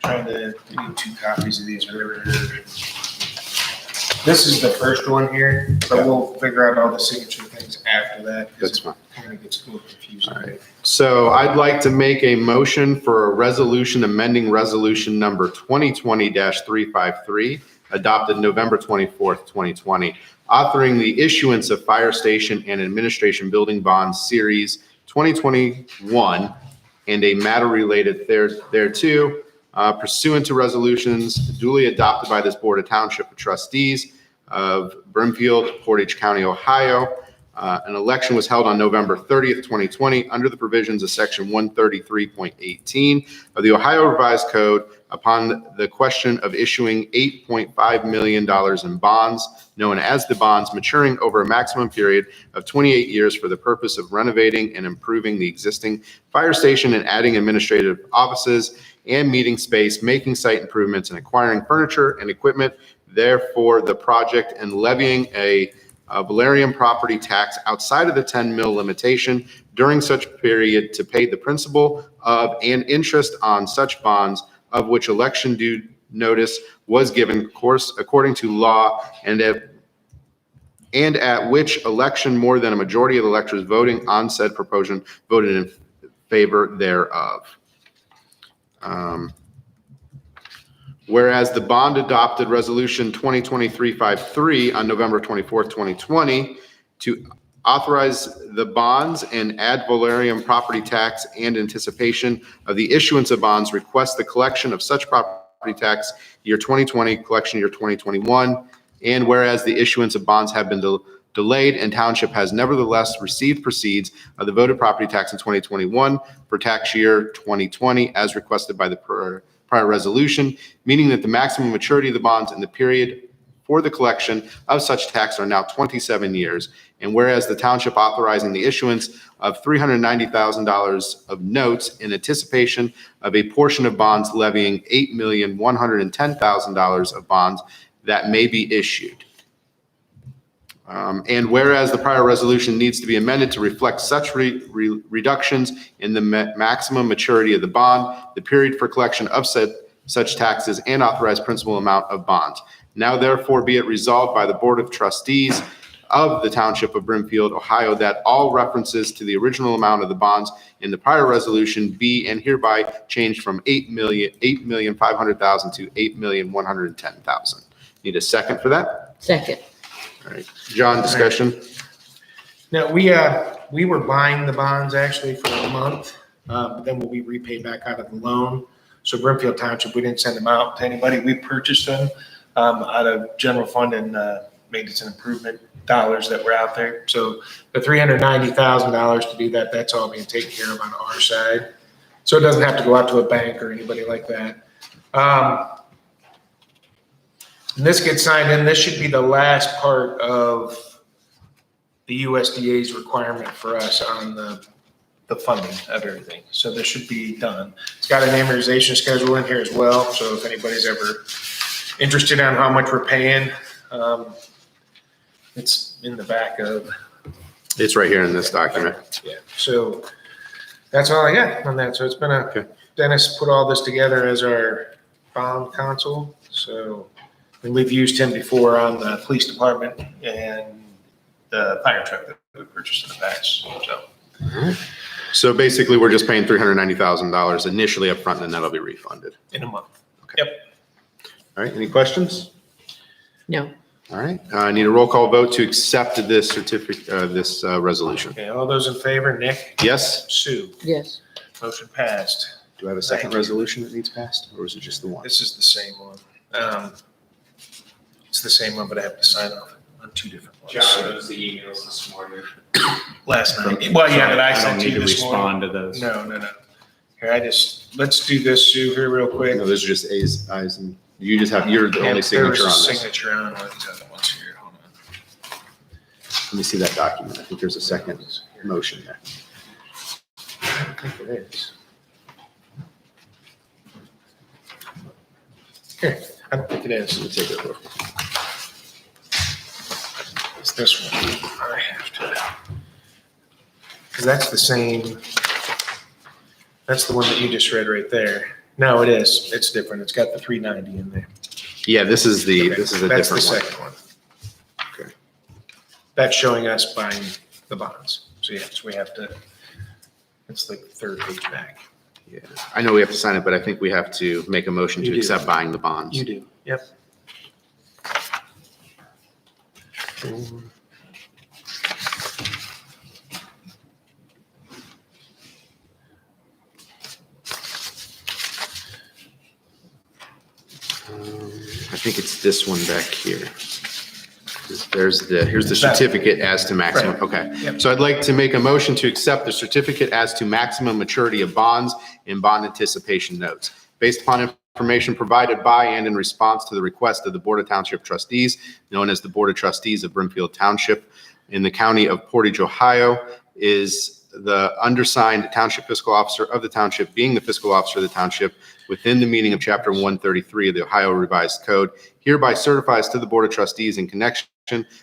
Speaker 1: trying to do 2 copies of these, whatever. This is the first one here, but we'll figure out all the signature things after that. 'Cause
Speaker 2: That's fine.
Speaker 1: it kind of gets a little confusing.
Speaker 2: All right. So I'd like to make a motion for a resolution amending resolution number 2020-353, adopted November 24th, 2020, authoring the issuance of fire station and administration building bonds series 2021 and a matter related thereto, pursuant to resolutions duly adopted by this Board of Township of Trustees of Brimfield, Portage County, Ohio. An election was held on November 30th, 2020, under the provisions of Section 133.18 of the Ohio Revised Code upon the question of issuing $8.5 million in bonds, known as the bonds, maturing over a maximum period of 28 years for the purpose of renovating and improving the existing fire station and adding administrative offices and meeting space, making site improvements, and acquiring furniture and equipment. Therefore, the project and levying a valerian property tax outside of the 10 mil limitation during such period to pay the principal of and interest on such bonds of which election due notice was given, of course, according to law, and at which election more than a majority of the electors voting on said proposition voted in favor thereof. Whereas the bond adopted resolution 2023-53 on November 24th, 2020 to authorize the bonds and ad valorem property tax and anticipation of the issuance of bonds, request the collection of such property tax year 2020, collection year 2021. And whereas the issuance of bonds have been delayed and township has nevertheless received proceeds of the voted property tax in 2021 for tax year 2020 as requested by the prior resolution, meaning that the maximum maturity of the bonds in the period for the collection of such tax are now 27 years. And whereas the township authorizing the issuance of $390,000 of notes in anticipation of a portion of bonds levying $8,110,000 of bonds that may be issued. And whereas the prior resolution needs to be amended to reflect such reductions in the maximum maturity of the bond, the period for collection of such taxes, and authorized principal amount of bonds. Now therefore be it resolved by the Board of Trustees of the Township of Brimfield, Ohio, that all references to the original amount of the bonds in the prior resolution be and hereby changed from $8,500,000 to $8,110,000. Need a second for that?
Speaker 5: Second.
Speaker 2: All right, John, discussion?
Speaker 1: No, we were buying the bonds actually for a month, but then we'll be repaid back out of the loan. So Brimfield Township, we didn't send them out to anybody. We purchased them out of general fund and maintenance and improvement dollars that were out there. So the $390,000 to do that, that's all being taken care of on our side. So it doesn't have to go out to a bank or anybody like that. And this gets signed in. This should be the last part of the USDA's requirement for us on the funding of everything. So this should be done. It's got an amortization schedule in here as well. So if anybody's ever interested on how much we're paying, it's in the back of.
Speaker 2: It's right here in this document.
Speaker 1: Yeah. So that's all I got on that. So it's been Dennis put all this together as our bond counsel. So. And we've used him before on the police department and the fire truck that we purchased in the past.
Speaker 2: So basically, we're just paying $390,000 initially up front, and then that'll be refunded.
Speaker 1: In a month.
Speaker 2: Okay.
Speaker 1: Yep.
Speaker 2: All right, any questions?
Speaker 5: No.
Speaker 2: All right, I need a roll call vote to accept this certificate, this resolution.
Speaker 1: Okay, all those in favor, Nick?
Speaker 2: Yes?
Speaker 1: Sue?
Speaker 5: Yes.
Speaker 1: Motion passed.
Speaker 2: Do I have a second resolution that needs passed, or is it just the one?
Speaker 1: This is the same one. It's the same one, but I have to sign off on 2 different ones.
Speaker 11: John, those the emails this morning.
Speaker 1: Last night. Well, yeah, but I sent you
Speaker 3: don't need to
Speaker 1: this morning.
Speaker 3: respond to those.
Speaker 1: No. Here, let's do this, Sue, here real quick.
Speaker 2: No, those are just A's, I's, and you just have, you're the only signature on
Speaker 1: There's a
Speaker 2: this.
Speaker 1: signature on one of these other ones here. Hold on.
Speaker 2: Let me see that document. I think there's a second motion there.
Speaker 1: I don't think it is. Here, I don't think it is.
Speaker 2: Let me take a look.
Speaker 1: It's this one. I have to. Because that's the same. That's the one that you just read right there. No, it is. It's different. It's got the 390 in there.
Speaker 2: Yeah, this is a
Speaker 1: That's the
Speaker 2: different one.
Speaker 1: second one.
Speaker 2: Okay.
Speaker 1: That's showing us buying the bonds. So yes, we have to, it's like the third page back.
Speaker 2: Yeah, I know we have to sign it, but I think we have to make a motion
Speaker 1: You
Speaker 2: to
Speaker 1: do.
Speaker 2: accept buying the bonds.
Speaker 1: You do. Yep.
Speaker 2: I think it's this one back here. Here's the certificate as to maximum,
Speaker 1: Right.
Speaker 2: okay.
Speaker 1: Yep.
Speaker 2: So I'd like to make a motion to accept the certificate as to maximum maturity of bonds and bond anticipation notes. Based upon information provided by and in response to the request of the Board of Township Trustees, known as the Board of Trustees of Brimfield Township in the county of Portage, Ohio, is the undersigned township fiscal officer of the township being the fiscal officer of the township within the meaning of Chapter 133 of the Ohio Revised Code, hereby certifies to the Board of Trustees in connection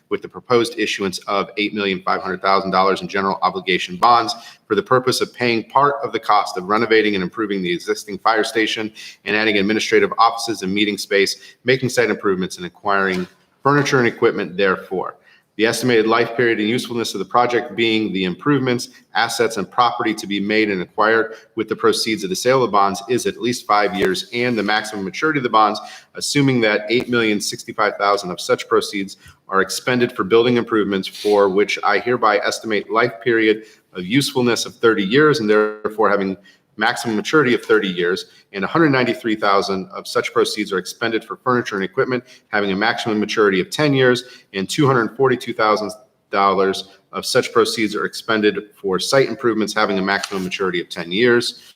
Speaker 2: with the proposed issuance of $8,500,000 in general obligation bonds for the purpose of paying part of the cost of renovating and improving the existing fire station and adding administrative offices and meeting space, making site improvements, and acquiring furniture and equipment therefore. The estimated life period and usefulness of the project being the improvements, assets, and property to be made and acquired with the proceeds of the sale of bonds is at least 5 years, and the maximum maturity of the bonds, assuming that $8,065,000 of such proceeds are expended for building improvements, for which I hereby estimate life period of usefulness of 30 years, and therefore having maximum maturity of 30 years, and $193,000 of such proceeds are expended for furniture and equipment, having a maximum maturity of 10 years, and $242,000 of such proceeds are expended for site improvements, having a maximum maturity of 10 years.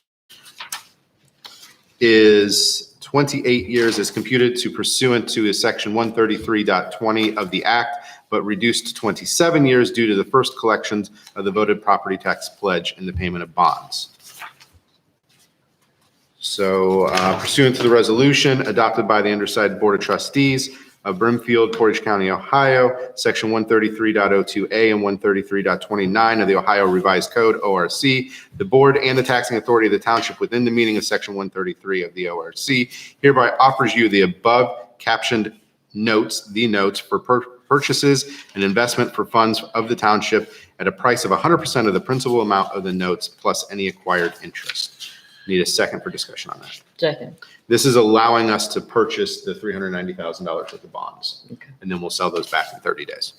Speaker 2: Is 28 years is computed to pursuant to Section 133.20 of the Act, but reduced to 27 years due to the first collections of the voted property tax pledge and the payment of bonds. So pursuant to the resolution adopted by the undersigned Board of Trustees of Brimfield, Portage County, Ohio, Section 133.02A and 133.29 of the Ohio Revised Code, ORC, the board and the taxing authority of the township within the meaning of Section 133 of the ORC hereby offers you the above captioned notes, the notes for purchases and investment for funds of the township at a price of 100% of the principal amount of the notes plus any acquired interest. Need a second for discussion on that.
Speaker 5: Second.
Speaker 2: This is allowing us to purchase the $390,000 worth of bonds.
Speaker 5: Okay.
Speaker 2: And then we'll sell those back in 30 days.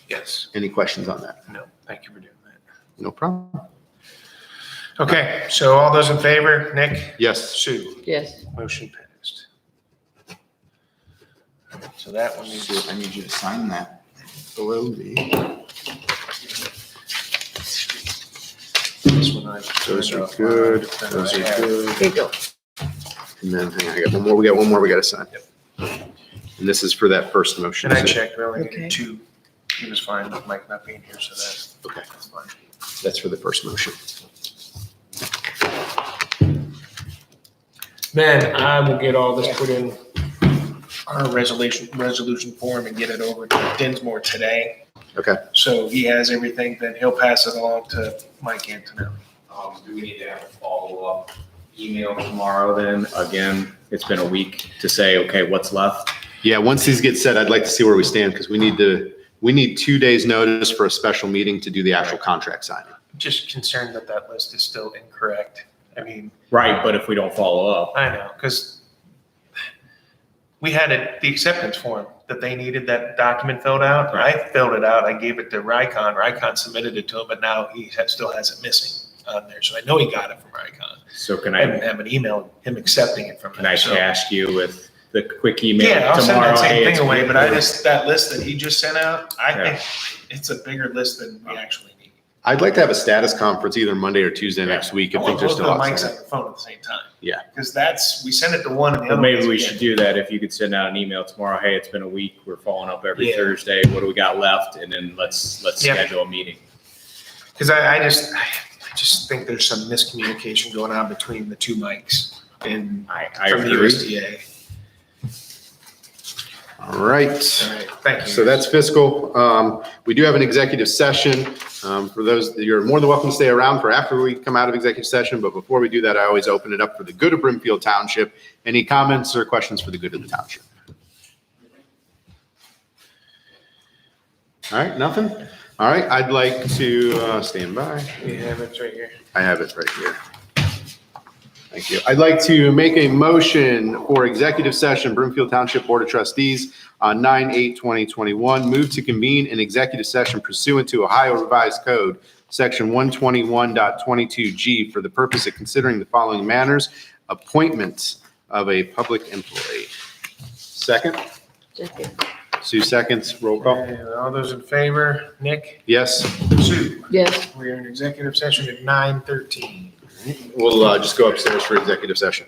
Speaker 1: Yes.
Speaker 2: Any questions on that?
Speaker 1: No, thank you for doing that.
Speaker 2: No problem.
Speaker 1: Okay, so all those in favor, Nick?
Speaker 2: Yes.
Speaker 1: Sue?
Speaker 5: Yes.
Speaker 1: Motion passed. So that one needs
Speaker 2: So I need you to sign that below me.
Speaker 1: this one.
Speaker 2: Those are good. Those are good.
Speaker 5: Here you go.
Speaker 2: And then, hang on, I got one more. We got one more we got to sign. And this is for that first motion.
Speaker 1: And I checked, we only
Speaker 5: Okay.
Speaker 1: needed two. He was fine with Mike not being here, so that's
Speaker 2: Okay.
Speaker 1: fine.
Speaker 2: That's for the first motion.
Speaker 1: Then I will get all this put in our resolution form and get it over to Dinsmore today.
Speaker 2: Okay.
Speaker 1: So he has everything, then he'll pass it along to Mike Antonelli.
Speaker 3: Do we need to have a follow-up email tomorrow then? Again, it's been a week to say, okay, what's left?
Speaker 2: Yeah, once these get set, I'd like to see where we stand because we need 2 days notice for a special meeting to do the actual contract signing.
Speaker 1: Just concerned that that list is still incorrect. I mean,
Speaker 3: Right, but if we don't follow up,
Speaker 1: I know, because we had the acceptance form that they needed that document filled out. I filled it out. I gave it to Rycon. Rycon submitted it to him, but now he still has it missing on there. So I know he got it from Rycon.
Speaker 3: so can
Speaker 1: I didn't
Speaker 3: I,
Speaker 1: have an email, him accepting it from
Speaker 3: can
Speaker 1: them.
Speaker 3: I
Speaker 1: So-
Speaker 3: task you with the quick email
Speaker 1: Yeah, I'll send
Speaker 3: tomorrow?
Speaker 1: that
Speaker 3: Hey,
Speaker 1: same
Speaker 3: it's
Speaker 1: thing away, but
Speaker 3: been-
Speaker 1: that list that he just sent out, I
Speaker 3: Yeah.
Speaker 1: think it's a bigger list than we actually need.
Speaker 2: I'd like to have a status conference either Monday or Tuesday next week
Speaker 1: I
Speaker 2: if
Speaker 1: want
Speaker 2: things are
Speaker 1: both
Speaker 2: still
Speaker 1: of the mics on
Speaker 2: outstanding.
Speaker 1: the phone at the same time.
Speaker 2: Yeah.
Speaker 1: Because we send it to one and the
Speaker 3: Well,
Speaker 1: other.
Speaker 3: maybe
Speaker 1: one
Speaker 3: we
Speaker 1: is
Speaker 3: should
Speaker 1: again.
Speaker 3: do that. If you could send out an email tomorrow, hey, it's been a week, we're following up every
Speaker 1: Yeah.
Speaker 3: Thursday, what do we got left? And then let's
Speaker 1: Yeah.
Speaker 3: schedule a meeting.
Speaker 1: Because I just think there's some miscommunication going on between the two mics and
Speaker 3: I
Speaker 1: from the
Speaker 3: agree.
Speaker 1: USDA.
Speaker 2: All right.
Speaker 1: All right, thank you.
Speaker 2: So that's fiscal. We do have an executive session For those, you're more than welcome to stay around for after we come out of executive session, but before we do that, I always open it up for the good of Brimfield Township. Any comments or questions for the good of the township? All right, nothing? All right, I'd like to stand by.
Speaker 1: We have it right here.
Speaker 2: I have it right here. Thank you. I'd like to make a motion for executive session, Brimfield Township Board of Trustees on 9/8/2021. Move to convene an executive session pursuant to Ohio Revised Code, Section 121.22G, for the purpose of considering the following matters: appointment of a public employee. Second? Sue seconds. Roll call.
Speaker 1: And all those in favor, Nick,
Speaker 2: Yes.
Speaker 1: Sue,
Speaker 5: Yes.
Speaker 1: we are in executive session at 9:13.
Speaker 2: We'll just go upstairs for executive session.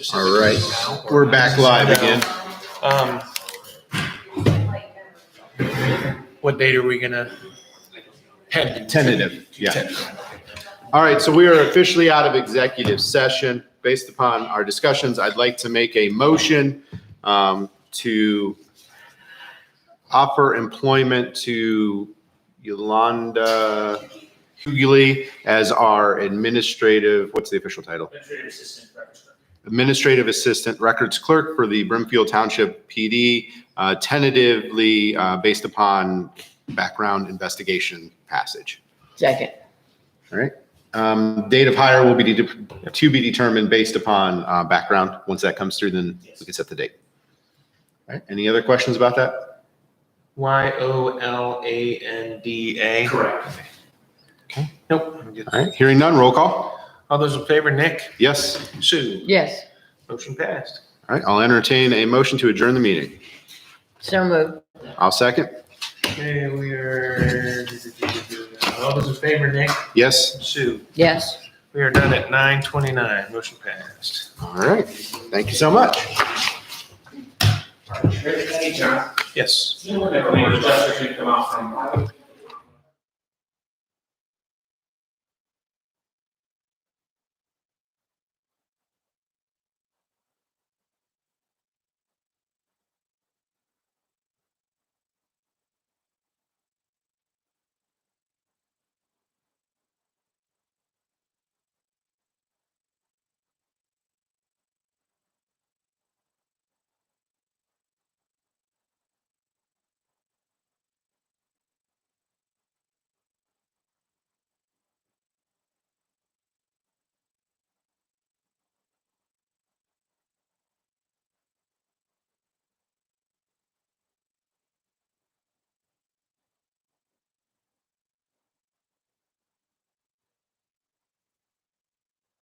Speaker 1: specifically.
Speaker 2: All right.
Speaker 1: now, or
Speaker 2: We're
Speaker 1: not.
Speaker 2: back live again.
Speaker 1: What date are we gonna?
Speaker 2: Tentative, yeah. All right, so we are officially out of executive session. Based upon our discussions, I'd like to make a motion to offer employment to Yolanda Hughley as our administrative, what's the official title? Administrative Assistant Records Clerk for the Brimfield Township PD, tentatively based upon background investigation passage.
Speaker 5: Second.
Speaker 2: All right. Date of hire will be to be determined based upon background. Once that comes through, then we can set the date. All right. Any other questions about that?
Speaker 1: Yolanda. Correct.
Speaker 2: Okay.
Speaker 1: Nope. I'm good.
Speaker 2: All right. Hearing none, roll call.
Speaker 1: All those in favor, Nick?
Speaker 2: Yes.
Speaker 1: Sue?
Speaker 5: Yes.
Speaker 1: Motion passed.
Speaker 2: All right. I'll entertain a motion to adjourn the meeting.
Speaker 5: So moved.
Speaker 2: I'll second.
Speaker 1: Okay, we are, all those in favor, Nick?
Speaker 2: Yes.
Speaker 1: Sue?
Speaker 5: Yes.
Speaker 1: We are done at 9:29. Motion passed.
Speaker 2: All right. Thank you so much.
Speaker 11: Hey, John.
Speaker 1: Yes.
Speaker 11: The adjusters who come out from